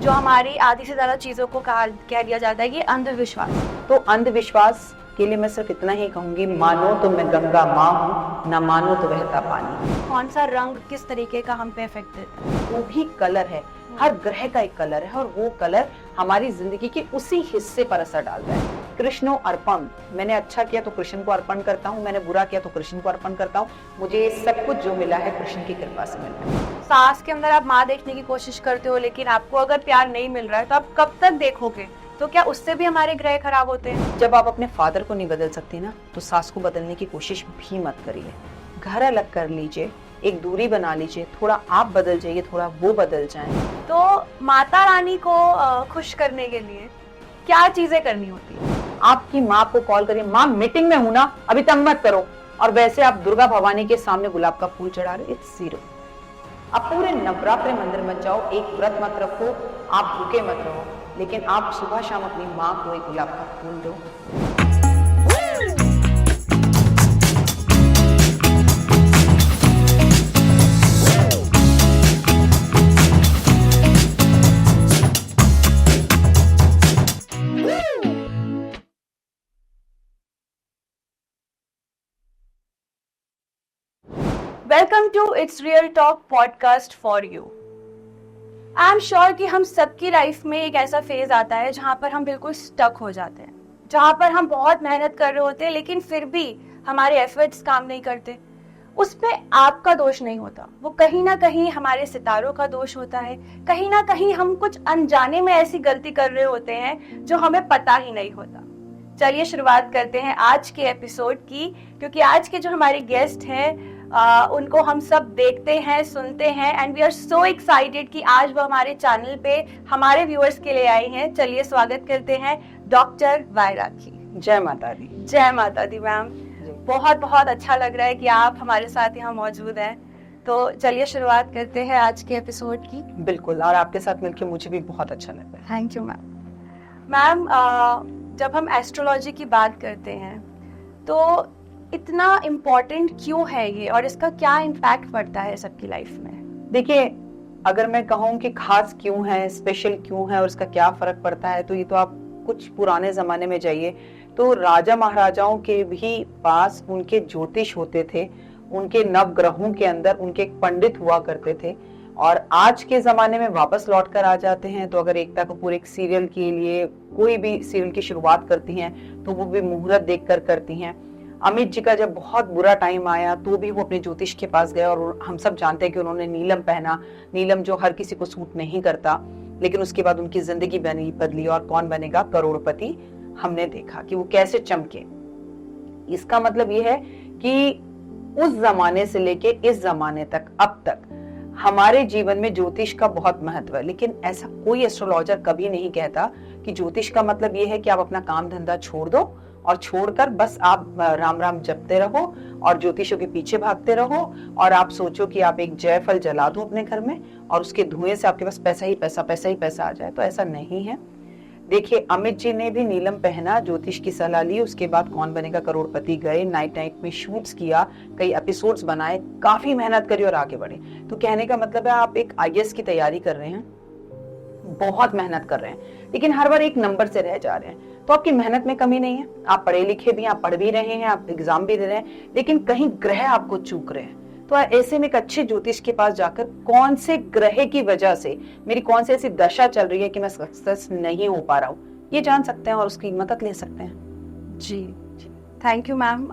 जो हमारी आधी से ज्यादा चीजों को कह दिया जाता है कि अंधविश्वास। तो अंधविश्वास के लिए मैं सिर्फ इतना ही कहूंगी, मानो तो मैं गंगा माँ हूँ, ना मानो तो बहता पानी। कौन सा रंग किस तरीके का हम पे इफेक्ट देता है? वो भी कलर है, हर ग्रह का एक कलर है और वो कलर हमारी जिंदगी के उसी हिस्से पर असर डालता है। कृष्णो अर्पण, मैंने अच्छा किया तो कृष्ण को अर्पण करता हूँ, मैंने बुरा किया तो कृष्ण को अर्पण करता हूँ। मुझे सब कुछ जो मिला है कृष्ण की कृपा से मिला है। सास के अंदर आप माँ देखने की कोशिश करते हो, लेकिन आपको अगर प्यार नहीं मिल रहा है तो आप कब तक देखोगे? तो क्या उससे भी हमारे ग्रह खराब होते हैं? जब आप अपने फादर को नहीं बदल सकती ना, तो सास को बदलने की कोशिश भी मत करिए। घर अलग कर लीजिए, एक दूरी बना लीजिए, थोड़ा आप बदल जाइए, थोड़ा वो बदल जाए। तो माता रानी को खुश करने के लिए क्या चीजें करनी होती है? आपकी माँ को कॉल करिए, माँ मीटिंग में हूं ना, अभी तंग मत करो। और वैसे आप दुर्गा भवानी के सामने गुलाब का फूल चढ़ा रहे, इट्स जीरो। आप पूरे नवरात्रि मंदिर मत जाओ, एक व्रत मत रखो, आप भूखे मत रहो, लेकिन आप सुबह शाम अपनी माँ को एक गुलाब का फूल दो। Welcome to its real talk podcast for you. I am sure कि हम सबकी लाइफ में एक ऐसा फेज आता है जहाँ पर हम बिल्कुल स्टक हो जाते हैं, जहाँ पर हम बहुत मेहनत कर रहे होते हैं लेकिन फिर भी हमारे एफर्ट्स काम नहीं करते। उस पे आपका दोष नहीं होता, वो कहीं ना कहीं हमारे सितारों का दोष होता है। कहीं ना कहीं हम कुछ अनजाने में ऐसी गलती कर रहे होते हैं जो हमें पता ही नहीं होता। चलिए शुरुआत करते हैं आज के एपिसोड की, क्योंकि आज के जो हमारे गेस्ट हैं उनको हम सब देखते हैं, सुनते हैं, and we are so excited कि आज वो हमारे चैनल पे हमारे व्यूअर्स के लिए आए हैं। चलिए स्वागत करते हैं डॉक्टर वायरा की। जय माता दी। जय माता दी मैम। बहुत बहुत अच्छा लग रहा है कि आप हमारे साथ यहाँ मौजूद हैं। तो चलिए शुरुआत करते हैं आज के एपिसोड की। बिल्कुल, और आपके साथ मिलकर मुझे भी बहुत अच्छा लग रहा है। Thank you ma'am. मैम, जब हम एस्ट्रोलॉजी की बात करते हैं तो इतना इम्पोर्टेंट क्यों है ये, और इसका क्या इम्पैक्ट पड़ता है सबकी लाइफ में? देखिए, अगर मैं कहूँ कि खास क्यों है, स्पेशल क्यों है और इसका क्या फर्क पड़ता है, तो ये तो आप कुछ पुराने जमाने में जाइए तो राजा महाराजाओं के भी पास उनके ज्योतिष होते थे, उनके नवग्रहों के अंदर उनके एक पंडित हुआ करते थे। और आज के जमाने में वापस लौट कर आ जाते हैं तो अगर एकता कपूर एक सीरियल के लिए कोई भी सीरियल की शुरुआत करती हैं तो वो भी मुहूर्त देखकर करती हैं। अमित जी का जब बहुत बुरा टाइम आया तो भी वो अपने ज्योतिष के पास गए, और हम सब जानते हैं कि उन्होंने नीलम पहना, नीलम जो हर किसी को सूट नहीं करता, लेकिन उसके बाद उनकी जिंदगी बदली और कौन बनेगा करोड़पति हमने देखा कि वो कैसे चमके। इसका मतलब ये है कि उस जमाने से लेके इस जमाने तक अब तक हमारे जीवन में ज्योतिष का बहुत महत्व है। लेकिन ऐसा कोई एस्ट्रोलॉजर कभी नहीं कहता कि ज्योतिष का मतलब ये है कि आप अपना काम धंधा छोड़ दो और छोड़कर बस आप राम राम जपते रहो और ज्योतिषों के पीछे भागते रहो और आप सोचो कि आप एक जयफल जला दो अपने घर में और उसके धुएं से आपके पास पैसा ही पैसा, पैसा ही पैसा आ जाए। तो ऐसा नहीं है। देखिए, अमित जी ने भी नीलम पहना, ज्योतिष की सलाह ली, उसके बाद कौन बनेगा करोड़पति गए, नाइट नाइट में शूट्स किया, कई एपिसोड्स बनाए, काफी मेहनत करी और आगे बढ़े। तो कहने का मतलब है आप एक आईएएस की तैयारी कर रहे हैं, बहुत मेहनत कर रहे हैं, लेकिन हर बार एक नंबर से रह जा रहे हैं। तो आपकी मेहनत में कमी नहीं है, आप पढ़े लिखे भी हैं, आप पढ़ भी रहे हैं, आप एग्जाम भी दे रहे हैं, लेकिन कहीं ग्रह आपको चूक रहे हैं। तो ऐसे में एक अच्छे ज्योतिष के पास जाकर कौन से ग्रह की वजह से मेरी कौन सी ऐसी दशा चल रही है कि मैं सक्सेस नहीं हो पा रहा हूँ, ये जान सकते हैं और उसकी मदद ले सकते हैं। जी, थैंक यू मैम।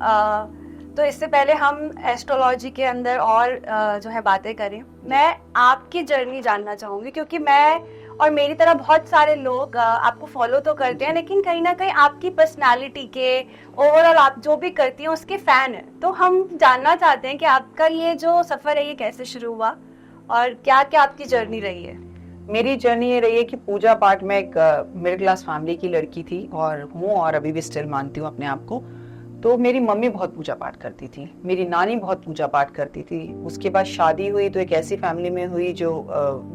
तो इससे पहले हम एस्ट्रोलॉजी के अंदर और जो है बातें करें, मैं आपकी जर्नी जानना चाहूँगी, क्योंकि मैं और मेरी तरह बहुत सारे लोग आपको फॉलो तो करते हैं, लेकिन कहीं ना कहीं आपकी पर्सनालिटी के ओवरऑल आप जो भी करती हैं उसके फैन हैं। तो हम जानना चाहते हैं कि आपका ये जो सफ़र है ये कैसे शुरू हुआ और क्या क्या आपकी जर्नी रही है? मेरी जर्नी ये रही है कि पूजा पाठ में एक मिडिल क्लास फैमिली की लड़की थी और हूँ, और अभी भी स्टिल मानती हूँ अपने आप को। तो मेरी मम्मी बहुत पूजा पाठ करती थी, मेरी नानी बहुत पूजा पाठ करती थी। उसके बाद शादी हुई तो एक ऐसी फैमिली में हुई जो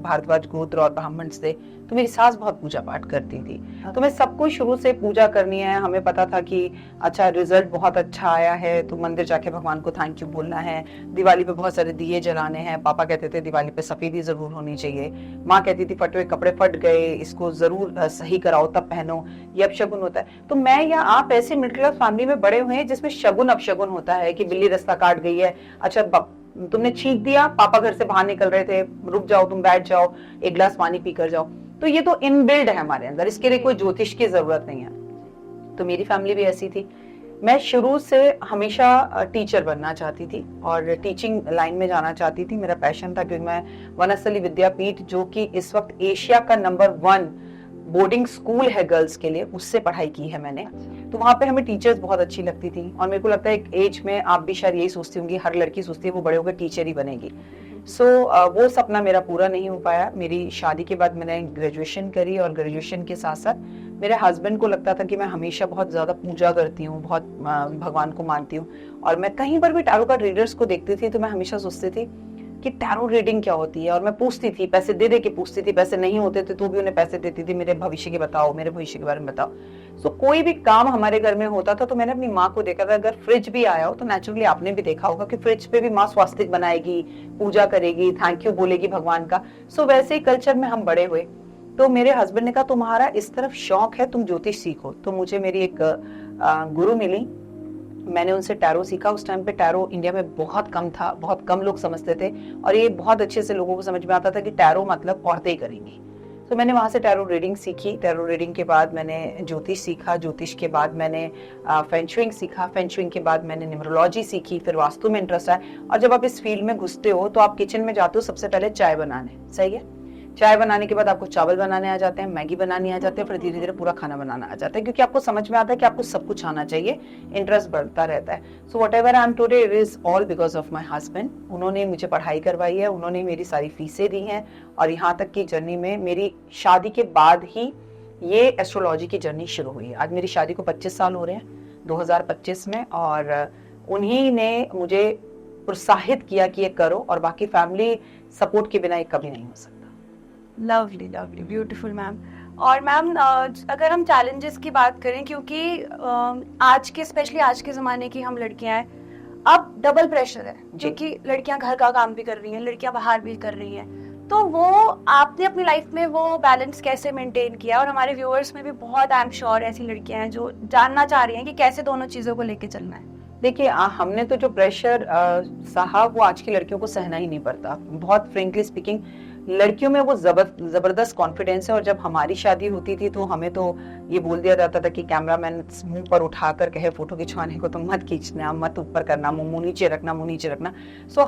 भारद्वाज गोत्र और ब्राह्मण से, तो मेरी सास बहुत पूजा पाठ करती थी। तो मैं सबको शुरू से पूजा करनी है। हमें पता था कि अच्छा रिजल्ट बहुत अच्छा आया है तो मंदिर जाके भगवान को थैंक यू बोलना है। दिवाली पे बहुत सारे दिए जलाने हैं। पापा कहते थे दिवाली पे सफेदी जरूर होनी चाहिए। माँ कहती थी फटे हुए कपड़े फट गए, इसको जरूर सही कराओ तब पहनो, ये अपशगुन होता है। तो मैं या आप ऐसे मिडिल क्लास फैमिली में बड़े हुए हैं जिसमें शगुन अपशगुन होता है कि बिल्ली रास्ता काट गई है, अच्छा तुमने छींक दिया, पापा घर से बाहर निकल रहे थे, रुक जाओ, तुम बैठ जाओ, एक गिलास पानी पी कर जाओ। तो ये तो इनबिल्ड है हमारे अंदर, इसके लिए कोई ज्योतिष की जरूरत नहीं है। तो मेरी फैमिली भी ऐसी थी। मैं शुरू से हमेशा टीचर बनना चाहती थी और टीचिंग लाइन में जाना चाहती थी, मेरा पैशन था। क्योंकि मैं वनस्थली विद्यापीठ, जो कि इस वक्त एशिया का नंबर 1 बोर्डिंग स्कूल है गर्ल्स के लिए, उससे पढ़ाई की है मैंने। तो वहां पे हमें टीचर्स बहुत अच्छी लगती थी और मेरे को लगता है एक एज में आप भी शायद यही सोचती होंगी, हर लड़की सोचती है वो बड़े होकर टीचर ही बनेगी। वो सपना मेरा पूरा नहीं हो पाया। मेरी शादी के बाद मैंने ग्रेजुएशन करी और ग्रेजुएशन के साथ साथ मेरे हस्बैंड को लगता था कि मैं हमेशा बहुत ज्यादा पूजा करती हूँ, बहुत भगवान को मानती हूँ। और मैं कहीं पर भी टैरो कार्ड रीडर्स को देखती थी तो मैं हमेशा सोचती थी कि टैरो रीडिंग क्या होती है। और मैं पूछती थी, पैसे दे दे के पूछती थी, पैसे नहीं होते थे तो भी उन्हें पैसे देती थी, मेरे भविष्य के बताओ, मेरे भविष्य के बारे में बताओ। कोई भी काम हमारे घर में होता था तो मैंने अपनी माँ को देखा था। अगर फ्रिज भी आया हो तो नेचुरली आपने भी देखा होगा कि फ्रिज पे भी माँ स्वास्तिक बनाएगी, पूजा करेगी, थैंक यू बोलेगी भगवान का। वैसे ही कल्चर में हम बड़े हुए। तो मेरे हस्बैंड ने कहा तुम्हारा इस तरफ शौक है, तुम ज्योतिष सीखो। तो मुझे मेरी एक गुरु मिली, मैंने उनसे टैरो सीखा। उस टाइम पे टैरो इंडिया में बहुत कम था, बहुत कम लोग समझते थे और ये बहुत अच्छे से लोगों को समझ में आता था कि टैरो मतलब औरतें ही करेंगी। तो मैंने वहां से टैरो रीडिंग सीखी। टैरो रीडिंग के बाद मैंने ज्योतिष सीखा, ज्योतिष के बाद मैंने फेंगशुई सीखा, फेंगशुई के बाद मैंने न्यूमरोलॉजी सीखी, फिर वास्तु में इंटरेस्ट आया। और जब आप इस फील्ड में घुसते हो तो आप किचन में जाते हो सबसे पहले चाय बनाने, सही है। चाय बनाने के बाद आपको चावल बनाने आ जाते हैं, मैगी बनानी आ जाते हैं, फिर धीरे धीरे पूरा खाना बनाना आ जाता है, क्योंकि आपको समझ में आता है कि आपको सब कुछ आना चाहिए, इंटरेस्ट बढ़ता रहता है। So what ever I am today it is all because of my husband. उन्होंने मुझे पढ़ाई करवाई है, उन्होंने मेरी सारी फीसें दी हैं और यहाँ तक की जर्नी में मेरी शादी के बाद ही ये एस्ट्रोलॉजी की जर्नी शुरू हुई है। आज मेरी शादी को 25 साल हो रहे हैं 2025 में, और उन्हीं ने मुझे प्रोत्साहित किया कि ये करो, और बाकी फैमिली सपोर्ट के बिना ये कभी नहीं हो सकता। Lovely lovely beautiful ma'am. और मैम अगर हम चैलेंजेस की बात करें, क्योंकि आज के स्पेशली आज के ज़माने की हम लड़कियां हैं, अब डबल प्रेशर है, क्योंकि लड़कियां घर का काम भी कर रही हैं, लड़कियां बाहर भी कर रही हैं। तो वो आपने अपनी लाइफ में वो बैलेंस कैसे मेंटेन किया? और हमारे व्यूअर्स में भी बहुत आई एम श्योर ऐसी लड़कियां हैं जो जानना चाह रही हैं कि कैसे दोनों चीज़ों को लेके चलना है। देखिए हमने तो जो प्रेशर सहा वो आज की लड़कियों को सहना ही नहीं पड़ता। बहुत फ्रेंकली स्पीकिंग लड़कियों में वो जबरदस्त कॉन्फिडेंस है। और जब हमारी शादी होती थी तो हमें तो ये बोल दिया जाता था कि कैमरामैन मुंह पर उठाकर कहे फोटो खिंचवाने को तो मत खींचना, मत ऊपर करना, मुंह नीचे रखना, मुंह नीचे रखना।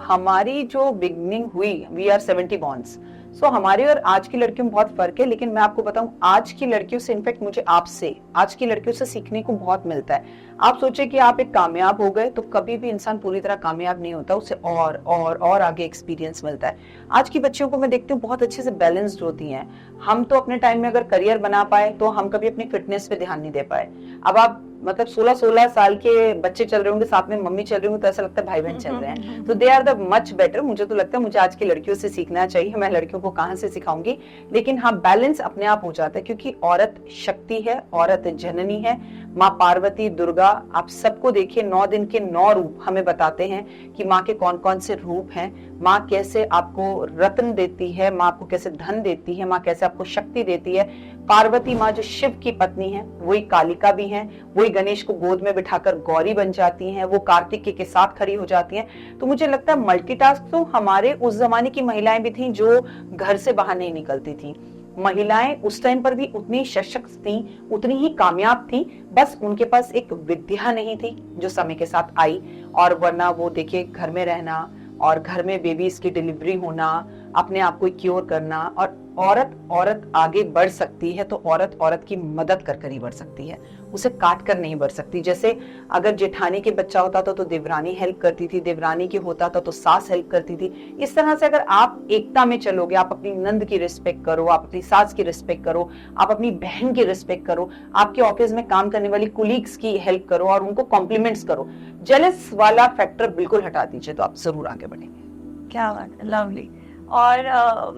हमारी जो बिगनिंग हुई, वी आर 70 बॉर्न्स। हमारी और आज की लड़कियों में बहुत फर्क है। लेकिन मैं आपको बताऊं, आज की लड़कियों से, इनफैक्ट मुझे आपसे, आज की लड़कियों से सीखने को बहुत मिलता है। आप सोचे कि आप एक कामयाब हो गए तो कभी भी इंसान पूरी तरह कामयाब नहीं होता, उसे और आगे एक्सपीरियंस मिलता है। आज की बच्चियों को मैं देखती हूँ बहुत अच्छे से बैलेंस्ड होती हैं। हम तो अपने टाइम में अगर करियर बना पाए तो हम कभी अपनी फिटनेस पे ध्यान नहीं दे पाए। अब आप मतलब 16 साल के बच्चे चल रहे होंगे, साथ में मम्मी चल रही होंगी, तो ऐसा लगता है भाई बहन चल रहे हैं। तो they are the much better. मुझे तो लगता है मुझे आज की लड़कियों से सीखना चाहिए। मैं लड़कियों को कहाँ से सिखाऊंगी, लेकिन हाँ बैलेंस अपने आप हो जाता है, क्योंकि औरत शक्ति है, औरत जननी है। माँ पार्वती, दुर्गा, आप सबको देखिए, 9 दिन के 9 रूप हमें बताते हैं कि माँ के कौन कौन से रूप हैं। माँ कैसे आपको रत्न देती है, माँ आपको कैसे धन देती है, माँ कैसे आपको शक्ति देती है। पार्वती माँ जो शिव की पत्नी है, वही कालिका भी है, वही गणेश को गोद में बिठाकर गौरी बन जाती हैं, वो कार्तिक के साथ खड़ी हो जाती हैं। तो मुझे लगता है मल्टीटास्क तो हमारे उस जमाने की महिलाएं भी थी जो घर से बाहर नहीं निकलती थी। महिलाएं उस टाइम पर भी उतनी सशक्त थी, उतनी ही कामयाब थी, बस उनके पास एक विद्या नहीं थी जो समय के साथ आई। और वरना वो देखिए घर में रहना और घर में बेबीज की डिलीवरी होना, अपने आप को क्योर करना। और औरत आगे बढ़ सकती है तो औरत की मदद कर ही बढ़ सकती है, उसे काट कर नहीं बढ़ सकती। जैसे अगर जेठानी के बच्चा होता था तो देवरानी हेल्प करती थी, देवरानी के होता था तो सास हेल्प करती थी। इस तरह से अगर आप एकता में चलोगे, आप अपनी नंद की रिस्पेक्ट करो, आप अपनी सास की रिस्पेक्ट करो, आप अपनी बहन की रिस्पेक्ट करो, आपके ऑफिस में काम करने वाली कुलीग्स की हेल्प करो और उनको कॉम्प्लीमेंट्स करो, जेलस वाला फैक्टर बिल्कुल हटा दीजिए, तो आप जरूर आगे बढ़ेंगे। क्या बात है, लवली। और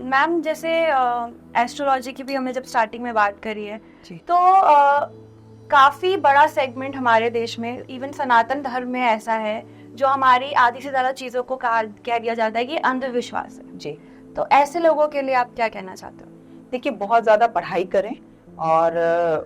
मैम जैसे एस्ट्रोलॉजी की भी हमने जब स्टार्टिंग में बात करी है, तो काफी बड़ा सेगमेंट हमारे देश में, इवन सनातन धर्म में ऐसा है, जो हमारी आधी से ज्यादा चीजों को कह दिया जाता है कि अंधविश्वास है जी। तो ऐसे लोगों के लिए आप क्या कहना चाहते हो? देखिए, बहुत ज्यादा पढ़ाई करें और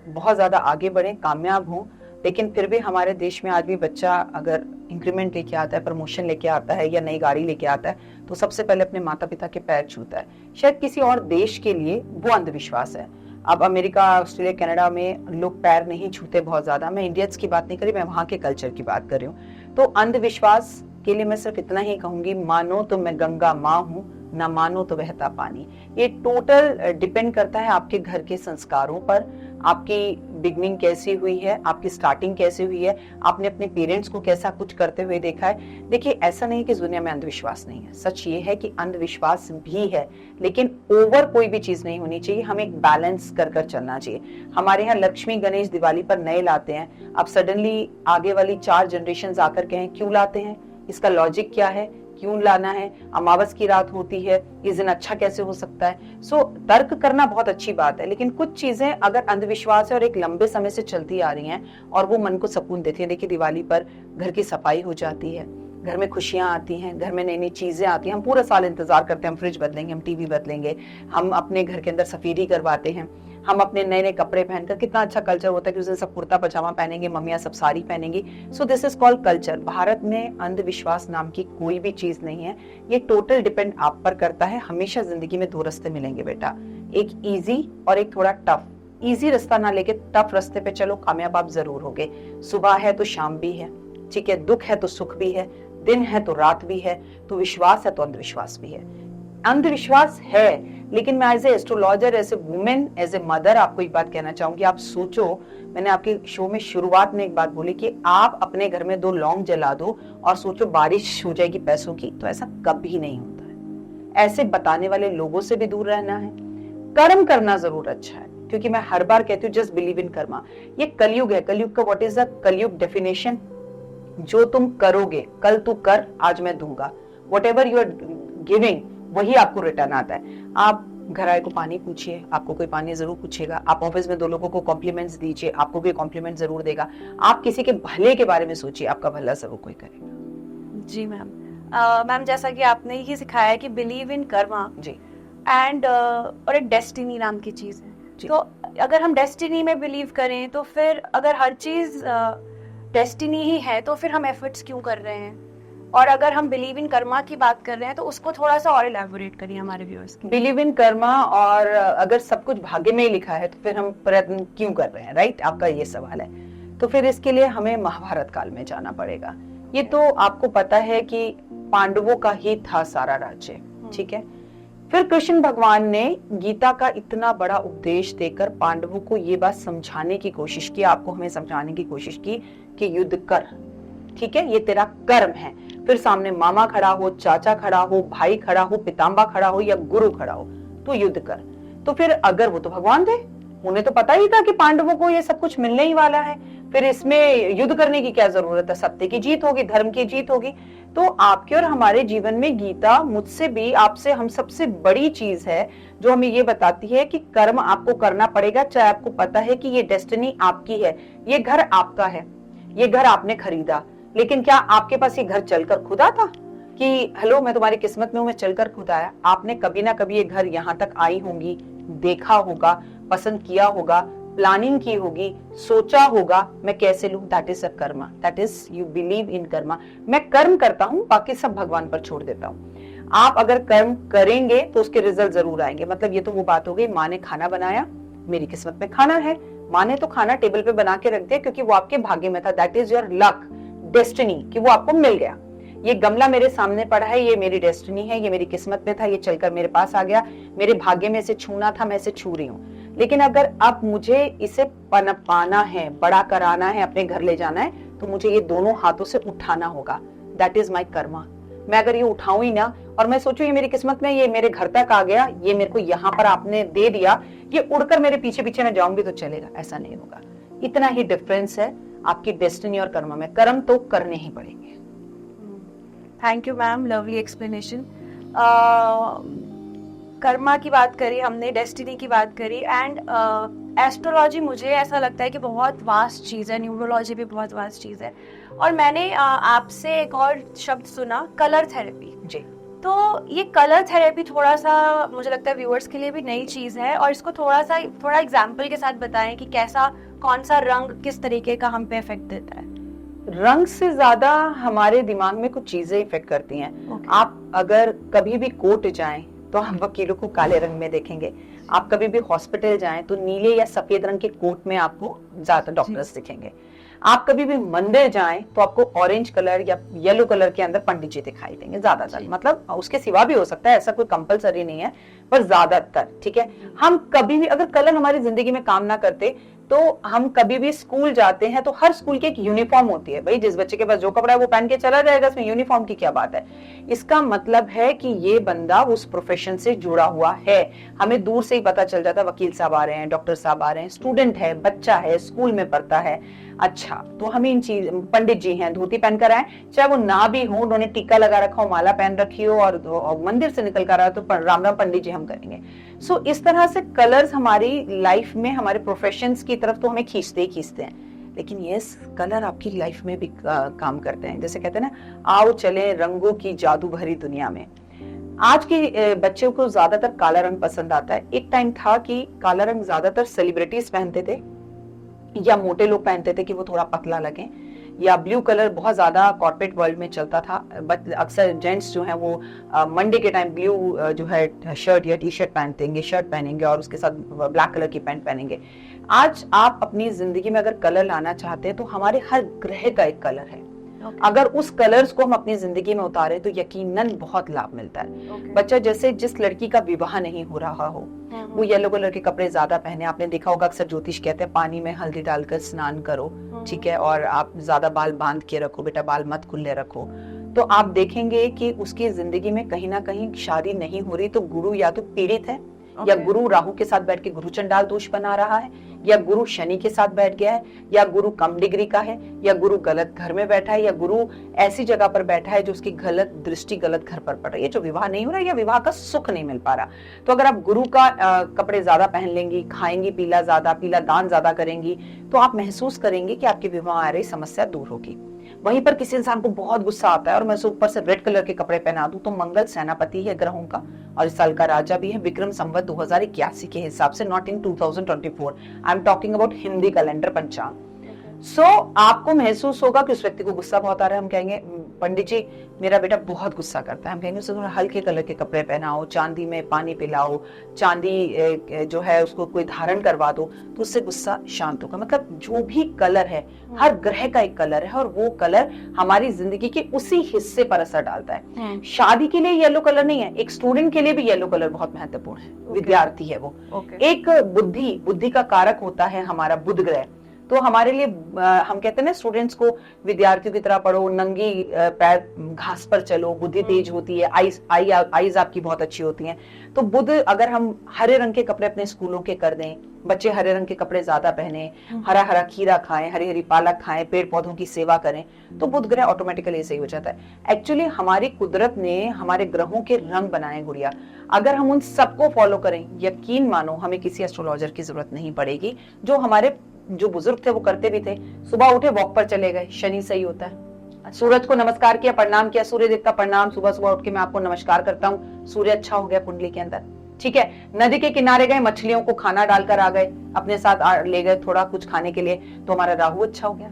बहुत ज्यादा आगे बढ़ें, कामयाब हों, लेकिन फिर भी हमारे देश में आज भी बच्चा अगर इंक्रीमेंट लेके आता है, प्रमोशन लेके आता है या नई गाड़ी लेके आता है, तो सबसे पहले अपने माता पिता के पैर छूता है। शायद किसी और देश के लिए वो अंधविश्वास है। अब अमेरिका, ऑस्ट्रेलिया, कनाडा में लोग पैर नहीं छूते बहुत ज्यादा। मैं इंडियंस की बात नहीं कर रही, मैं वहां के कल्चर की बात कर रही हूँ। तो अंधविश्वास के लिए मैं सिर्फ इतना ही कहूंगी, मानो तो मैं गंगा माँ हूँ, ना मानो तो बहता पानी। ये टोटल डिपेंड करता है आपके घर के संस्कारों पर, आपकी बिगनिंग कैसी हुई है, आपकी स्टार्टिंग कैसी हुई है, आपने अपने पेरेंट्स को कैसा कुछ करते हुए देखा है। देखिए, ऐसा नहीं कि दुनिया में अंधविश्वास नहीं है, सच ये है कि अंधविश्वास भी है, लेकिन ओवर कोई भी चीज नहीं होनी चाहिए। हमें एक बैलेंस कर चलना चाहिए। हमारे यहाँ लक्ष्मी गणेश दिवाली पर नए लाते हैं, अब सडनली आगे वाली 4 जनरेशन आकर कहें क्यों लाते हैं, इसका लॉजिक क्या है, क्यों लाना है, अमावस की रात होती है, इस दिन अच्छा कैसे हो सकता है। सो तर्क करना बहुत अच्छी बात है, लेकिन कुछ चीजें अगर अंधविश्वास है और एक लंबे समय से चलती आ रही हैं और वो मन को सुकून देती है। देखिए, दिवाली पर घर की सफाई हो जाती है, घर में खुशियां आती हैं, घर में नई नई चीजें आती हैं। हम पूरा साल इंतजार करते हैं, हम फ्रिज बदलेंगे, हम टीवी बदलेंगे, हम अपने घर के अंदर सफेदी करवाते हैं, हम अपने नए नए कपड़े पहनकर, कितना अच्छा कल्चर होता है कि उस दिन सब कुर्ता पजामा पहनेंगे, मम्मियां सब साड़ी पहनेंगी। So this is called culture. Bharat में अंधविश्वास नाम की कोई भी चीज नहीं है। ये टोटल डिपेंड आप पर करता है। हमेशा जिंदगी में 2 रास्ते मिलेंगे बेटा, एक इजी और एक थोड़ा टफ। इजी रास्ता ना लेके टफ रास्ते पे चलो, कामयाब आप जरूर होगे। सुबह है तो शाम भी है, ठीक है, दुख है तो सुख भी है, दिन है तो रात भी है, तो विश्वास है तो अंधविश्वास भी है। अंधविश्वास है, लेकिन मैं as a astrologer, as a women, as a mother आपको एक बात कहना चाहूंगी। आप सोचो, मैंने आपके शो में शुरुआत में एक बात बोली कि आप अपने घर में 2 लौंग जला दो और सोचो बारिश हो जाएगी पैसों की, तो ऐसा कभी नहीं होता है। ऐसे बताने वाले लोगों से भी दूर रहना है। कर्म करना जरूर अच्छा है, क्योंकि मैं हर बार कहती हूँ जस्ट बिलीव इन कर्मा। ये कलयुग है, कलयुग का what is the Kalyug definition? जो तुम करोगे, कल तू कर, आज मैं दूंगा। Whatever you are giving, वही आपको रिटर्न आता है। आप घर आए को पानी पूछिए, आपको कोई पानी जरूर पूछेगा। आप ऑफिस में 2 लोगों को कॉम्प्लीमेंट्स दीजिए, आपको कोई कॉम्प्लीमेंट जरूर देगा। आप किसी के भले के बारे में सोचिए, आपका भला जरूर कोई करेगा। जी मैम। मैम, जैसा कि आपने ही सिखाया है कि believe in karma ji, and और एक डेस्टिनी नाम की चीज है। तो अगर हम डेस्टिनी में बिलीव करें, तो फिर अगर हर चीज डेस्टिनी ही है, तो फिर हम एफर्ट्स क्यों कर रहे हैं? और अगर हम बिलीव इन कर्मा की बात कर रहे हैं, तो उसको थोड़ा सा और इलैबोरेट करिए हमारे व्यूअर्स के। बिलीव इन कर्मा, और अगर सब कुछ भाग्य में ही लिखा है तो फिर हम प्रयत्न क्यों कर रहे हैं, राइट? आपका ये सवाल है। तो फिर इसके लिए हमें महाभारत काल में जाना पड़ेगा। ये तो आपको पता है कि पांडवों का ही था सारा राज्य, ठीक है। फिर कृष्ण भगवान ने गीता का इतना बड़ा उपदेश देकर पांडवों को ये बात समझाने की कोशिश की, आपको हमें समझाने की कोशिश की कि युद्ध कर, ठीक है, ये तेरा कर्म है। फिर सामने मामा खड़ा हो, चाचा खड़ा हो, भाई खड़ा हो, पिताम्बा खड़ा हो या गुरु खड़ा हो, तो युद्ध कर। तो फिर अगर वो तो भगवान थे, उन्हें तो पता ही था कि पांडवों को ये सब कुछ मिलने ही वाला है, फिर इसमें युद्ध करने की क्या जरूरत है? सत्य की जीत होगी, धर्म की जीत होगी। तो आपके और हमारे जीवन में गीता मुझसे भी, आपसे, हम सबसे बड़ी चीज है जो हमें ये बताती है कि कर्म आपको करना पड़ेगा, चाहे आपको पता है कि ये डेस्टिनी आपकी है, ये घर आपका है, ये घर आपने खरीदा। लेकिन क्या आपके पास ये घर चलकर खुद आता कि हेलो मैं तुम्हारी किस्मत में हूं, मैं चलकर खुद आया? आपने कभी ना कभी ये घर यहाँ तक आई होंगी, देखा होगा, पसंद किया होगा, प्लानिंग की होगी, सोचा होगा मैं कैसे लूं। That is a Karma, that is you believe in Karma. मैं कर्म करता हूं, बाकी सब भगवान पर छोड़ देता हूं। आप अगर कर्म करेंगे तो उसके रिजल्ट जरूर आएंगे। मतलब ये तो वो बात हो गई, माँ ने खाना बनाया, मेरी किस्मत में खाना है। माँ ने तो खाना टेबल पे बना के रख दिया क्योंकि वो आपके भाग्य में था। That is your luck, destiny, कि वो आपको मिल गया। ये गमला मेरे सामने पड़ा है, ये मेरी डेस्टिनी है, ये मेरी किस्मत में था, ये चलकर मेरे पास आ गया, मेरे भाग्य में इसे छूना था, मैं इसे छू रही हूँ। लेकिन अगर अब मुझे इसे पनपाना है, बड़ा कराना है, अपने घर ले जाना है, तो मुझे ये दोनों हाथों से उठाना होगा। That is my Karma. मैं अगर ये उठाऊं ही ना और मैं सोचूं ये मेरी किस्मत में, ये मेरे घर तक आ गया, ये मेरे को यहाँ पर आपने दे दिया, ये उड़कर मेरे पीछे पीछे मैं जाऊंगी तो चलेगा, ऐसा नहीं होगा। इतना ही डिफरेंस है आपकी डेस्टिनी और कर्म में। कर्म तो करने ही पड़ेंगे। Thank you ma'am, lovely explanation. Karma की बात करी हमने, डेस्टिनी की बात करी, एंड एस्ट्रोलॉजी मुझे ऐसा लगता है कि बहुत वास्ट चीज़ है, न्यूमरोलॉजी भी बहुत वास्ट चीज़ है। और मैंने आपसे एक और शब्द सुना, कलर थेरेपी जी। तो ये कलर थेरेपी थोड़ा सा मुझे लगता है व्यूअर्स के लिए भी नई चीज़ है, और इसको थोड़ा एग्जाम्पल के साथ बताएं कि कैसा, कौन सा रंग किस तरीके का हम पे इफेक्ट देता है। रंग से ज्यादा हमारे दिमाग में कुछ चीजें इफेक्ट करती हैं। Okay. आप अगर कभी भी कोर्ट जाएं तो हम वकीलों को काले रंग में देखेंगे। आप कभी भी हॉस्पिटल जाएं तो नीले या सफेद रंग के कोट में आपको ज्यादा डॉक्टर्स दिखेंगे। आप कभी भी मंदिर जाएं तो आपको ऑरेंज कलर या येलो कलर के अंदर पंडित जी दिखाई देंगे ज्यादातर। मतलब उसके सिवा भी हो सकता है, ऐसा कोई कंपलसरी नहीं है, पर ज्यादातर। ठीक है, हम कभी भी अगर कलर हमारी जिंदगी में काम ना करते तो हम कभी भी स्कूल जाते हैं तो हर स्कूल की एक यूनिफॉर्म होती है। भाई जिस बच्चे के पास जो कपड़ा है वो पहन के चला जाएगा, इसमें यूनिफॉर्म की क्या बात है। इसका मतलब है कि ये बंदा उस प्रोफेशन से जुड़ा हुआ है। हमें दूर से ही पता चल जाता है, वकील साहब आ रहे हैं, डॉक्टर साहब आ रहे हैं, स्टूडेंट है, बच्चा है, स्कूल में पढ़ता है। अच्छा, तो हमें इन चीज, पंडित जी हैं, धोती पहन कर आए, चाहे वो ना भी हो, उन्होंने टीका लगा रखा हो, माला पहन रखी हो और मंदिर से निकल कर आए तो राम राम पंडित जी हम करेंगे। सो इस तरह से कलर्स हमारी लाइफ में, हमारे प्रोफेशंस की तरफ तो हमें खींचते ही खींचते हैं। लेकिन ये कलर आपकी लाइफ में भी काम करते हैं। जैसे कहते हैं ना, आओ चले रंगों की जादू भरी दुनिया में। आज के बच्चों को ज्यादातर काला रंग पसंद आता है। एक टाइम था कि काला रंग ज्यादातर सेलिब्रिटीज पहनते थे या मोटे लोग पहनते थे कि वो थोड़ा पतला लगे, या ब्लू कलर बहुत ज्यादा कॉर्पोरेट वर्ल्ड में चलता था। बट अक्सर जेंट्स जो हैं वो मंडे के टाइम ब्लू जो है शर्ट या टी शर्ट पहनतेंगे, शर्ट पहनेंगे और उसके साथ ब्लैक कलर की पैंट पहनेंगे। आज आप अपनी जिंदगी में अगर कलर लाना चाहते हैं तो हमारे हर ग्रह का एक कलर है। अगर उस कलर्स को हम अपनी जिंदगी में उतारे तो यकीनन बहुत लाभ मिलता है। बच्चा जैसे जिस लड़की का विवाह नहीं हो रहा हो वो येलो कलर के कपड़े ज्यादा पहने। आपने देखा होगा अक्सर ज्योतिष कहते हैं पानी में हल्दी डालकर स्नान करो, ठीक है, और आप ज्यादा बाल बांध के रखो, बेटा बाल मत खुले रखो। तो आप देखेंगे कि उसकी जिंदगी में कहीं ना कहीं शादी नहीं हो रही तो गुरु या तो पीड़ित है, या गुरु राहु के साथ बैठ के गुरु चंडाल दोष बना रहा है, या गुरु शनि के साथ बैठ गया है, या गुरु कम डिग्री का है, या गुरु गलत घर में बैठा है, या गुरु ऐसी जगह पर बैठा है जो उसकी गलत दृष्टि गलत घर पर पड़ रही है, जो विवाह नहीं हो रहा है या विवाह का सुख नहीं मिल पा रहा। तो अगर आप गुरु का कपड़े ज्यादा पहन लेंगी, खाएंगी पीला ज्यादा, पीला दान ज्यादा करेंगी, तो आप महसूस करेंगे कि आपके विवाह आ रही समस्या दूर होगी। वहीं पर किसी इंसान को बहुत गुस्सा आता है और मैं ऊपर से रेड कलर के कपड़े पहना दूं, तो मंगल सेनापति है ग्रहों का और इस साल का राजा भी है, विक्रम संवत 2081 के हिसाब से, not in 2024। I am talking about Hindi calendar पंचांग। सो आपको महसूस होगा कि उस व्यक्ति को गुस्सा बहुत आ रहा है। हम कहेंगे पंडित जी मेरा बेटा बहुत गुस्सा करता है, हम कहेंगे उसे थोड़ा हल्के कलर के कपड़े पहनाओ, चांदी में पानी पिलाओ, चांदी जो है उसको कोई धारण करवा दो, तो उससे गुस्सा शांत होगा। मतलब जो भी कलर है, हर ग्रह का एक कलर है और वो कलर हमारी जिंदगी के उसी हिस्से पर असर डालता है। शादी के लिए येलो कलर नहीं है, एक स्टूडेंट के लिए भी येलो कलर बहुत महत्वपूर्ण है। विद्यार्थी है वो, एक बुद्धि का कारक होता है हमारा बुध ग्रह। तो हमारे लिए हम कहते हैं ना स्टूडेंट्स को विद्यार्थियों की तरह पढ़ो, नंगी पैर घास पर चलो, बुद्धि तेज होती है, आईज आपकी बहुत अच्छी होती हैं। तो बुध, अगर हम हरे रंग के कपड़े अपने स्कूलों के कर दें, बच्चे हरे रंग के कपड़े ज्यादा पहने, हरा हरा खीरा खाएं, हरी हरी पालक खाएं, पेड़ पौधों की सेवा करें, तो बुध ग्रह ऑटोमेटिकली सही हो जाता है। एक्चुअली हमारी कुदरत ने हमारे ग्रहों के रंग बनाए गुड़िया, अगर हम उन सबको फॉलो करें, यकीन मानो हमें किसी एस्ट्रोलॉजर की जरूरत नहीं पड़ेगी। जो हमारे जो बुजुर्ग थे वो करते भी थे, सुबह उठे वॉक पर चले गए, शनि सही होता है। सूरज को नमस्कार किया, प्रणाम किया, सूर्य देवता प्रणाम, सुबह सुबह उठ के मैं आपको नमस्कार करता हूँ, सूर्य अच्छा हो गया कुंडली के अंदर। ठीक है, नदी के किनारे गए, मछलियों को खाना डालकर आ गए, अपने साथ ले गए थोड़ा कुछ खाने के लिए, तो हमारा राहु अच्छा हो गया।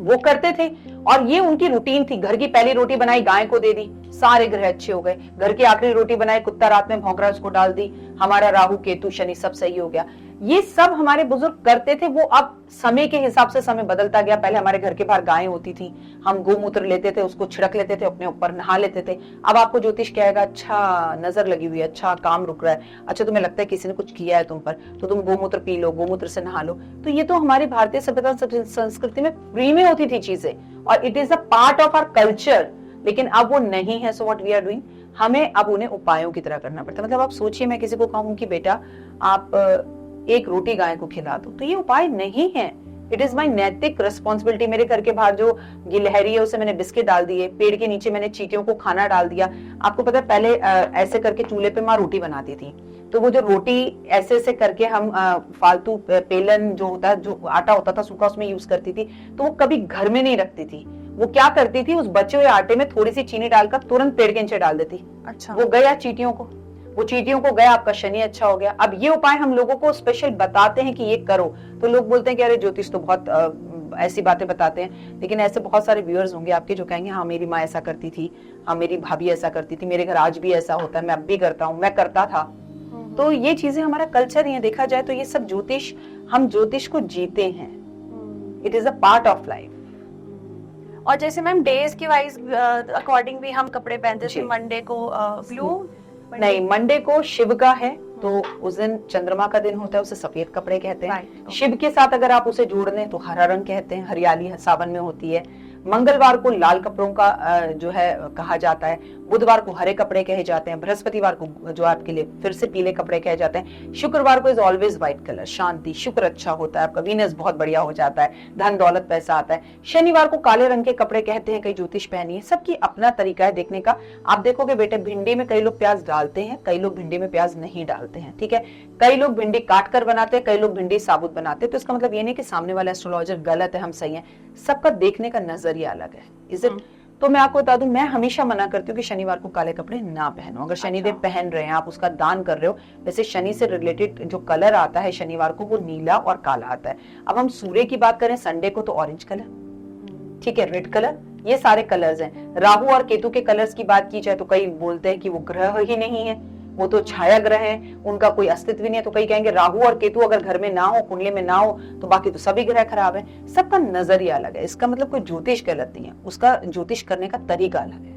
वो करते थे और ये उनकी रूटीन थी। घर की पहली रोटी बनाई, गाय को दे दी, सारे ग्रह अच्छे हो गए, घर की आखिरी रोटी बनाई, कुत्ता रात में भौंक रहा, उसको डाल दी, हमारा राहु केतु शनि सब सही हो गया। ये सब हमारे बुजुर्ग करते थे। वो अब समय के हिसाब से समय बदलता गया। पहले हमारे घर के बाहर गायें होती थी, हम गोमूत्र लेते थे, उसको छिड़क लेते थे, अपने ऊपर नहा लेते थे। अब आपको ज्योतिष कहेगा, अच्छा नजर लगी हुई है, अच्छा काम रुक रहा है, अच्छा तुम्हें लगता है किसी ने कुछ किया है तुम पर, तो तुम गोमूत्र पी लो, गोमूत्र से नहा लो। तो ये तो हमारी भारतीय सभ्यता संस्कृति में फ्री में होती थी चीजें, और it is a part of our culture. लेकिन अब वो नहीं है। So what we are doing, हमें अब उन्हें उपायों की तरह करना पड़ता है। मतलब आप सोचिए, मैं किसी को कहूं कि बेटा आप एक रोटी गाय को खिला दो, तो ये उपाय नहीं है। इट इज माई नैतिक रिस्पॉन्सिबिलिटी। मेरे घर के बाहर जो गिलहरी है उसे मैंने बिस्किट डाल दिए, पेड़ के नीचे मैंने चींटियों को खाना डाल दिया। आपको पता है पहले ऐसे करके चूल्हे पे माँ रोटी बनाती थी, तो वो जो रोटी ऐसे ऐसे करके हम फालतू पेलन जो होता है, जो आटा होता था सूखा, उसमें यूज करती थी। तो वो कभी घर में नहीं रखती थी। वो क्या करती थी, उस बचे हुए आटे में थोड़ी सी चीनी डालकर तुरंत पेड़ के नीचे डाल देती। अच्छा, वो गया चींटियों को, वो चींटियों को गया, आपका शनि अच्छा हो गया। अब ये उपाय हम लोगों को स्पेशल बताते हैं कि ये करो, तो लोग बोलते हैं कि अरे ज्योतिष तो बहुत ऐसी बातें बताते हैं। लेकिन ऐसे बहुत सारे व्यूअर्स होंगे आपके जो कहेंगे हाँ मेरी माँ ऐसा करती थी, हाँ मेरी भाभी ऐसा करती थी, मेरे घर आज भी ऐसा होता है, मैं अब भी करता हूँ, मैं करता था। तो ये चीजें हमारा कल्चर ही है। देखा जाए तो ये सब ज्योतिष, हम ज्योतिष को जीते हैं। It is a part of life. और जैसे मैम डेज के वाइज अकॉर्डिंग भी हम कपड़े पहनते थे। मंडे को ब्लू, नहीं, मंडे को शिव का है, तो उस दिन चंद्रमा का दिन होता है, उसे सफेद कपड़े कहते हैं। शिव के साथ अगर आप उसे जोड़ दें तो हरा रंग कहते हैं, हरियाली सावन में होती है। मंगलवार को लाल कपड़ों का जो है कहा जाता है। बुधवार को हरे कपड़े कहे जाते हैं। बृहस्पतिवार को जो आपके लिए फिर से पीले कपड़े कहे जाते हैं। शुक्रवार को इज ऑलवेज व्हाइट कलर, शांति, शुक्र अच्छा होता है, आपका वीनस बहुत बढ़िया हो जाता है, धन दौलत पैसा आता है। शनिवार को काले रंग के कपड़े कहते हैं, कई ज्योतिष पहनिए। सबकी अपना तरीका है देखने का। आप देखोगे बेटे, भिंडी में कई लोग प्याज डालते हैं, कई लोग भिंडी में प्याज नहीं डालते हैं, ठीक है। कई लोग भिंडी काट कर बनाते हैं, कई लोग भिंडी साबुत बनाते हैं। तो इसका मतलब ये नहीं कि सामने वाला एस्ट्रोलॉजर गलत है, हम सही है। सबका देखने का नजरिया अलग है। Is it? तो मैं आपको बता दूं, मैं हमेशा मना करती हूँ कि शनिवार को काले कपड़े ना पहनो। अगर शनिदेव पहन रहे हैं, आप उसका दान कर रहे हो। वैसे शनि से रिलेटेड जो कलर आता है शनिवार को, वो नीला और काला आता है। अब हम सूर्य की बात करें संडे को, तो ऑरेंज कलर, ठीक है, रेड कलर, ये सारे कलर्स हैं। राहु और केतु के कलर्स की बात की जाए तो कई बोलते हैं कि वो ग्रह ही नहीं है, वो तो छाया ग्रह है, उनका कोई अस्तित्व नहीं है। तो कई कहेंगे राहु और केतु अगर घर में ना हो, कुंडली में ना हो, तो बाकी तो सभी ग्रह खराब है। सबका नजरिया अलग है। इसका मतलब कोई ज्योतिष गलत नहीं है, उसका ज्योतिष करने का तरीका अलग है।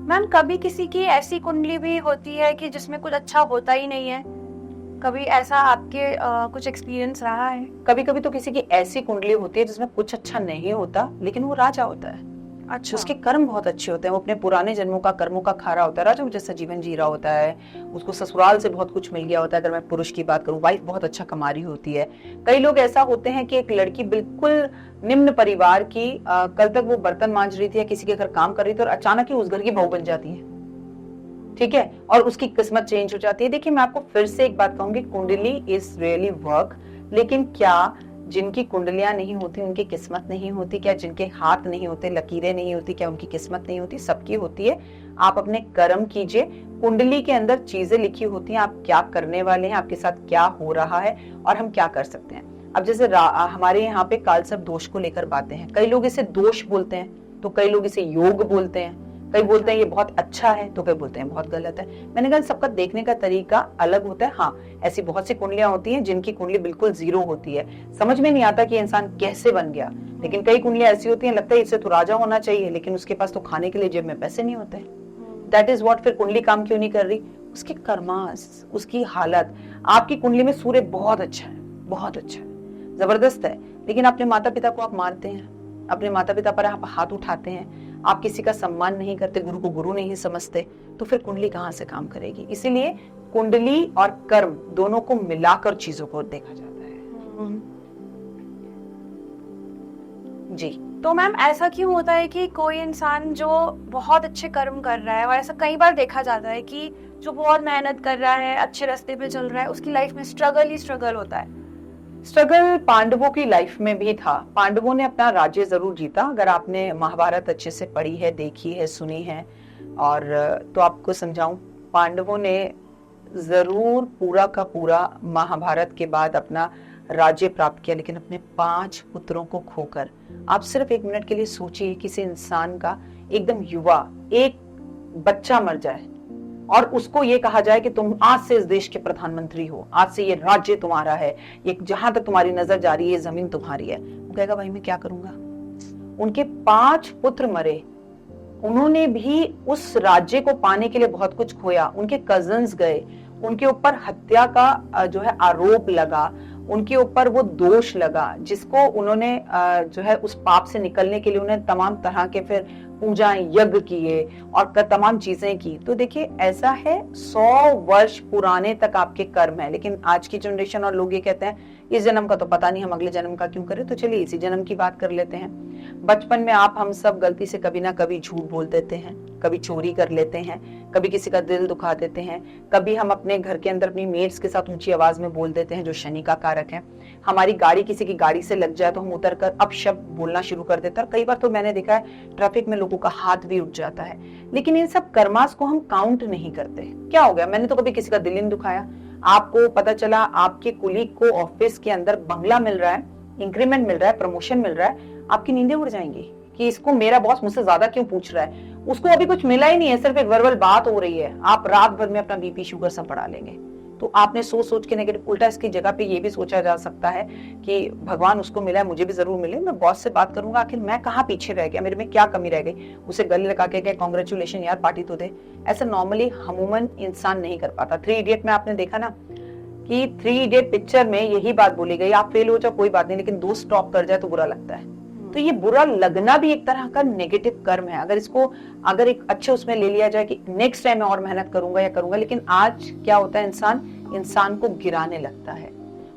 मैम कभी किसी की ऐसी कुंडली भी होती है कि जिसमें कुछ अच्छा होता ही नहीं है? कभी ऐसा आपके कुछ एक्सपीरियंस रहा है? कभी कभी तो किसी की ऐसी कुंडली होती है जिसमें कुछ अच्छा नहीं होता, लेकिन वो राजा होता है। अच्छा, उसके कर्म बहुत अच्छे होते हैं, वो अपने पुराने जन्मों का कर्मों का खा रहा होता है, राजा जैसा जीवन जी रहा होता है। उसको ससुराल से बहुत कुछ मिल गया होता है। अगर मैं पुरुष की बात करूं, वाइफ बहुत अच्छा कमा रही होती है। कई लोग ऐसा होते हैं कि एक लड़की बिल्कुल निम्न परिवार की, कल तक वो बर्तन मांज रही थी या किसी के घर काम कर रही थी, और अचानक ही उस घर की बहू बन जाती है, ठीक है, और उसकी किस्मत चेंज हो जाती है। देखिए, मैं आपको फिर से एक बात कहूंगी, कुंडली इज रियली वर्क। लेकिन क्या जिनकी कुंडलियां नहीं होती उनकी किस्मत नहीं होती? क्या जिनके हाथ नहीं होते, लकीरें नहीं होती, क्या उनकी किस्मत नहीं होती? सबकी होती है। आप अपने कर्म कीजिए। कुंडली के अंदर चीजें लिखी होती हैं, आप क्या करने वाले हैं, आपके साथ क्या हो रहा है, और हम क्या कर सकते हैं। अब जैसे हमारे यहाँ पे कालसर्प दोष को लेकर बातें हैं। कई लोग इसे दोष बोलते हैं, तो कई लोग इसे योग बोलते हैं। कई बोलते हैं ये बहुत अच्छा है, तो कई बोलते हैं बहुत गलत है। मैंने कहा सबका देखने का तरीका अलग होता है। हाँ, ऐसी बहुत सी कुंडलियां होती हैं जिनकी कुंडली बिल्कुल जीरो होती है, समझ में नहीं आता कि इंसान कैसे बन गया। लेकिन कई कुंडलियां ऐसी होती हैं, लगता है इससे तो राजा होना चाहिए, लेकिन उसके पास तो खाने के लिए जेब में पैसे नहीं होते। That is what. फिर कुंडली काम क्यों नहीं कर रही? उसके कर्मास, उसकी हालत। आपकी कुंडली में सूर्य बहुत अच्छा है, बहुत अच्छा है, जबरदस्त है, लेकिन अपने माता पिता को आप मारते हैं, अपने माता पिता पर आप हाथ उठाते हैं, आप किसी का सम्मान नहीं करते, गुरु को गुरु नहीं समझते, तो फिर कुंडली कहां से काम करेगी? इसीलिए कुंडली और कर्म दोनों को मिलाकर चीजों को देखा जाता है। जी। तो मैम ऐसा क्यों होता है कि कोई इंसान जो बहुत अच्छे कर्म कर रहा है, और ऐसा कई बार देखा जाता है कि जो बहुत मेहनत कर रहा है, अच्छे रास्ते पे चल रहा है, उसकी लाइफ में स्ट्रगल ही स्ट्रगल होता है? स्ट्रगल पांडवों की लाइफ में भी था। पांडवों ने अपना राज्य जरूर जीता। अगर आपने महाभारत अच्छे से पढ़ी है, देखी है, सुनी है, और तो आपको समझाऊं, पांडवों ने जरूर पूरा का पूरा महाभारत के बाद अपना राज्य प्राप्त किया, लेकिन अपने 5 पुत्रों को खोकर। आप सिर्फ 1 मिनट के लिए सोचिए, किसी इंसान का एकदम युवा, एक बच्चा मर जाए और उसको ये कहा जाए कि तुम आज से इस देश के प्रधानमंत्री हो, आज से ये राज्य तुम्हारा है, ये जहां तक तुम्हारी नजर जा रही है ये जमीन तुम्हारी है, वो कहेगा भाई मैं क्या करूंगा। उनके 5 पुत्र मरे, उन्होंने भी उस राज्य को पाने के लिए बहुत कुछ खोया, उनके कजन्स गए, उनके ऊपर हत्या का जो है आरोप लगा, उनके ऊपर वो दोष लगा जिसको उन्होंने जो है उस पाप से निकलने के लिए उन्हें तमाम तरह के फिर पूजाएं यज्ञ किए और तमाम चीजें की। तो देखिए ऐसा है 100 वर्ष पुराने तक आपके कर्म है, लेकिन आज की जनरेशन और लोग ये कहते हैं इस जन्म का तो पता नहीं, हम अगले जन्म का क्यों करें। तो चलिए इसी जन्म की बात कर लेते हैं। बचपन में आप हम सब गलती से कभी ना कभी झूठ बोल देते हैं, कभी चोरी कर लेते हैं, कभी किसी का दिल दुखा देते हैं, कभी हम अपने घर के अंदर अपनी मेट्स के साथ ऊंची आवाज में बोल देते हैं जो शनि का कारक है। हमारी गाड़ी किसी की गाड़ी से लग जाए तो हम उतर कर अपशब्द बोलना शुरू कर देते हैं, और कई बार तो मैंने देखा है ट्रैफिक में लोगों का हाथ भी उठ जाता है। लेकिन इन सब कर्मास को हम काउंट नहीं करते। क्या हो गया, मैंने तो कभी किसी का दिल नहीं दुखाया। आपको पता चला आपके कुलीग को ऑफिस के अंदर बंगला मिल रहा है, इंक्रीमेंट मिल रहा है, प्रमोशन मिल रहा है, आपकी नींदें उड़ जाएंगी कि इसको मेरा बॉस मुझसे ज्यादा क्यों पूछ रहा है, उसको अभी कुछ मिला ही नहीं है, सिर्फ एक वर्बल बात हो रही है। आप रात भर में अपना बीपी शुगर सब बढ़ा लेंगे। तो आपने सोच के नेगेटिव, उल्टा इसकी जगह पे ये भी सोचा जा सकता है कि भगवान उसको मिला है, मुझे भी जरूर मिले, मैं बॉस से बात करूंगा, आखिर मैं कहाँ पीछे रह गया, मेरे में क्या कमी रह गई, उसे गले लगा के कांग्रेचुलेशन यार पार्टी तो दे। ऐसा नॉर्मली अमूमन इंसान नहीं कर पाता। 3 इडियट में आपने देखा ना कि 3 इडियट पिक्चर में यही बात बोली गई, आप फेल हो जाओ कोई बात नहीं, लेकिन दोस्त टॉप कर जाए तो बुरा लगता है। तो ये बुरा लगना भी एक तरह का नेगेटिव कर्म है। अगर एक अच्छे उसमें ले लिया जाए कि नेक्स्ट टाइम मैं और मेहनत करूंगा, लेकिन आज क्या होता है, इंसान को गिराने लगता है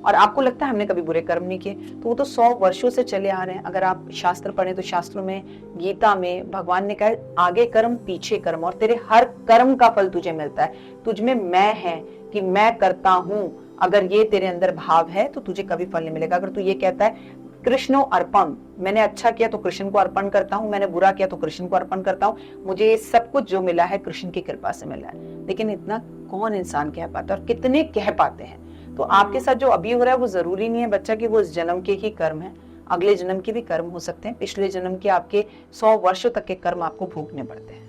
और आपको लगता है हमने कभी बुरे कर्म नहीं किए। तो वो तो 100 वर्षों से चले आ रहे हैं। अगर आप शास्त्र पढ़ें तो शास्त्रों में, गीता में भगवान ने कहा आगे कर्म पीछे कर्म, और तेरे हर कर्म का फल तुझे मिलता है। तुझ में मैं है कि मैं करता हूं, अगर ये तेरे अंदर भाव है तो तुझे कभी फल नहीं मिलेगा। अगर तू ये कहता है कृष्णो अर्पण, मैंने अच्छा किया तो कृष्ण को अर्पण करता हूँ, मैंने बुरा किया तो कृष्ण को अर्पण करता हूँ, मुझे ये सब कुछ जो मिला है कृष्ण की कृपा से मिला है। लेकिन इतना कौन इंसान कह पाता है, और कितने कह पाते हैं। तो आपके साथ जो अभी हो रहा है वो जरूरी नहीं है बच्चा कि वो इस जन्म के ही कर्म है, अगले जन्म के भी कर्म हो सकते हैं, पिछले जन्म के आपके 100 वर्षों तक के कर्म आपको भोगने पड़ते हैं।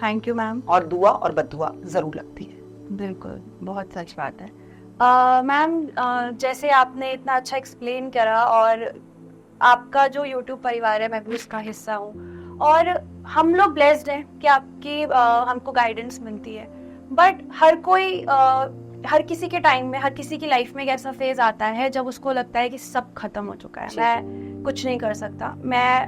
Thank you ma'am. और दुआ और बददुआ जरूर लगती है। बिल्कुल, बहुत सच बात है। मैम जैसे आपने इतना अच्छा एक्सप्लेन करा, और आपका जो YouTube परिवार है मैं भी उसका हिस्सा हूँ, और हम लोग ब्लेस्ड हैं कि आपकी हमको गाइडेंस मिलती है। बट हर किसी के टाइम में, हर किसी की लाइफ में एक ऐसा फेज आता है जब उसको लगता है कि सब खत्म हो चुका है, मैं कुछ नहीं कर सकता। मैं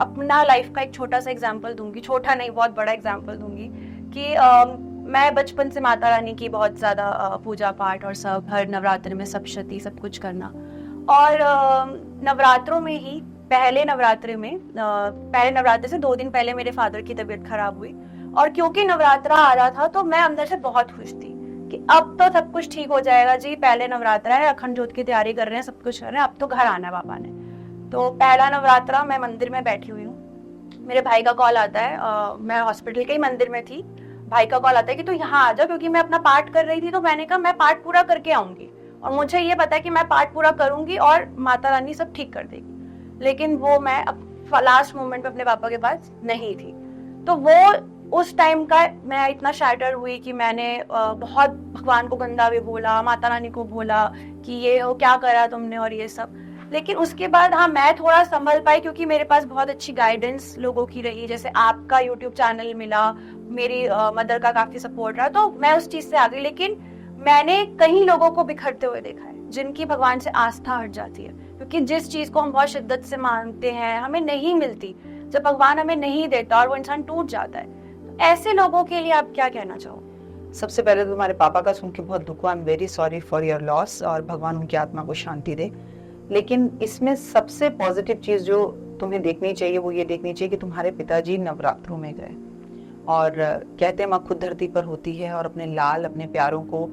अपना लाइफ का एक छोटा सा एग्जाम्पल दूंगी, छोटा नहीं बहुत बड़ा एग्जाम्पल दूंगी कि मैं बचपन से माता रानी की बहुत ज्यादा पूजा पाठ और सब, हर नवरात्र में सप्तशती सब कुछ करना। और नवरात्रों में ही पहले नवरात्र से 2 दिन पहले मेरे फादर की तबीयत खराब हुई, और क्योंकि नवरात्रा आ रहा था तो मैं अंदर से बहुत खुश थी कि अब तो सब कुछ ठीक हो जाएगा जी, पहले नवरात्रा है, अखंड ज्योत की तैयारी कर रहे हैं, सब कुछ कर रहे हैं, अब तो घर आना है पापा ने। तो पहला नवरात्रा मैं मंदिर में बैठी हुई हूँ, मेरे भाई का कॉल आता है, मैं हॉस्पिटल के ही मंदिर में थी, भाई का कॉल आता है कि तू यहाँ आ जा, क्योंकि मैं अपना पाठ कर रही थी। तो मैंने कहा मैं पाठ पूरा करके आऊंगी, और मुझे ये पता है कि मैं पाठ पूरा करूंगी और माता रानी सब ठीक कर देगी। लेकिन वो मैं लास्ट मोमेंट पे अपने पापा के पास नहीं थी। तो वो उस टाइम का मैं इतना शैटर हुई कि मैंने बहुत भगवान को गंदा भी बोला, माता रानी को बोला कि ये हो क्या करा तुमने और ये सब। लेकिन उसके बाद हाँ मैं थोड़ा संभल पाई, क्योंकि मेरे पास बहुत अच्छी गाइडेंस लोगों की रही, जैसे आपका यूट्यूब चैनल मिला, मेरी मदर का काफी सपोर्ट रहा, तो मैं उस चीज से आ गई। लेकिन मैंने कई लोगों को बिखरते हुए देखा है जिनकी भगवान से आस्था हट जाती है, क्योंकि जिस चीज को हम बहुत शिद्दत से मानते हैं हमें नहीं मिलती, जब भगवान हमें नहीं देता और वो इंसान टूट जाता है। तो ऐसे लोगों के लिए आप क्या कहना चाहोगे? सबसे पहले तो तुम्हारे पापा का सुन के बहुत दुख हुआ, I am very sorry for your loss, और भगवान उनकी आत्मा को शांति दे। लेकिन इसमें सबसे पॉजिटिव चीज जो तुम्हें देखनी चाहिए वो ये देखनी चाहिए कि तुम्हारे पिताजी नवरात्रों में गए, और कहते हैं माँ खुद धरती पर होती है, और अपने लाल अपने प्यारों को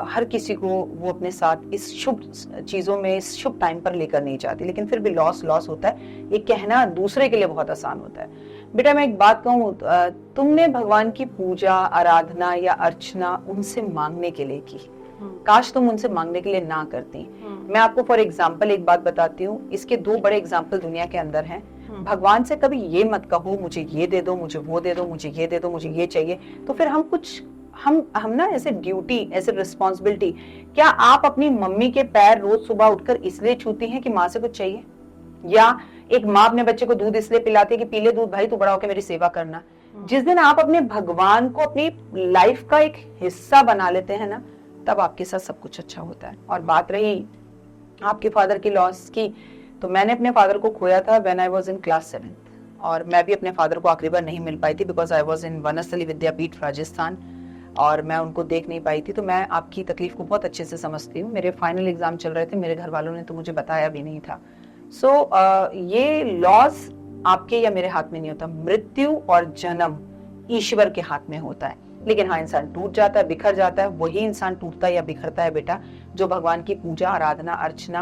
हर किसी को वो अपने साथ इस शुभ चीजों में, इस शुभ टाइम पर लेकर नहीं चाहती, लेकिन फिर भी लॉस होता है। ये कहना दूसरे के लिए बहुत आसान होता है। बेटा मैं एक बात कहूँ, तुमने भगवान की पूजा आराधना या अर्चना उनसे मांगने के लिए की, काश तुम उनसे मांगने के लिए ना करती। मैं आपको फॉर एग्जाम्पल एक बात बताती हूँ, इसके 2 बड़े एग्जाम्पल दुनिया के अंदर हैं। भगवान से कभी ये मत कहो मुझे ये दे दो, मुझे वो दे दो, मुझे ये दे दो, मुझे ये चाहिए। तो फिर हम ना ऐसे ड्यूटी, ऐसे रिस्पॉन्सिबिलिटी, क्या आप अपनी मम्मी के पैर रोज सुबह उठकर इसलिए छूती हैं कि माँ से कुछ चाहिए? या एक माँ अपने बच्चे को दूध इसलिए पिलाती है कि पी ले दूध भाई, तू बड़ा होकर मेरी सेवा करना। जिस दिन आप अपने भगवान को अपनी लाइफ का एक हिस्सा बना लेते हैं ना, तब आपके साथ सब कुछ अच्छा होता है। और बात रही आपके फादर की लॉस की, तो मैंने अपने फादर को खोया था when I was in class 7th, और मैं भी अपने फादर को आखिरी बार नहीं मिल पाई थी because I was in Vanasthali Vidyapith Rajasthan, और मैं उनको देख नहीं पाई थी। तो मैं आपकी तकलीफ को बहुत अच्छे से समझती हूँ। मेरे फाइनल एग्जाम चल रहे थे, मेरे घर वालों ने तो मुझे बताया भी नहीं था। सो ये लॉस आपके या मेरे हाथ में नहीं होता। मृत्यु और जन्म ईश्वर के हाथ में होता है। लेकिन हाँ, इंसान टूट जाता है, बिखर जाता है। वही इंसान टूटता है या बिखरता है बेटा, जो भगवान की पूजा, आराधना, अर्चना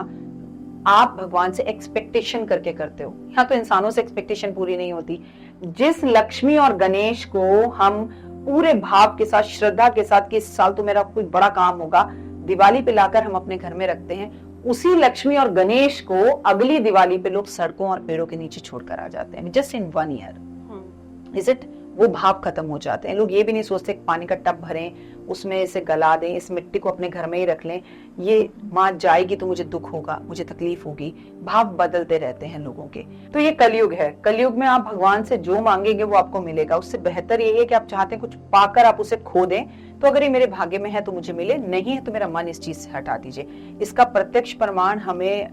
आप भगवान से एक्सपेक्टेशन करके करते हो। यहाँ तो इंसानों से एक्सपेक्टेशन पूरी नहीं होती। जिस लक्ष्मी और गणेश को हम पूरे भाव के साथ, श्रद्धा के साथ कि इस साल तो मेरा कोई बड़ा काम होगा, दिवाली पे लाकर हम अपने घर में रखते हैं, उसी लक्ष्मी और गणेश को अगली दिवाली पे लोग सड़कों और पेड़ों के नीचे छोड़कर आ जाते हैं। Just in 1 year is it, वो भाव खत्म हो जाते हैं। लोग ये भी नहीं सोचते पानी का टब भरें, उसमें इसे गला दें, इस मिट्टी को अपने घर में ही रख लें, ये माँ जाएगी तो मुझे दुख होगा, मुझे तकलीफ होगी। भाव बदलते रहते हैं लोगों के। तो ये कलयुग है। कलयुग में आप भगवान से जो मांगेंगे वो आपको मिलेगा। उससे बेहतर यही है कि आप चाहते हैं कुछ पाकर आप उसे खो दें, तो अगर ये मेरे भाग्य में है तो मुझे मिले, नहीं है तो मेरा मन इस चीज से हटा दीजिए। इसका प्रत्यक्ष प्रमाण हमें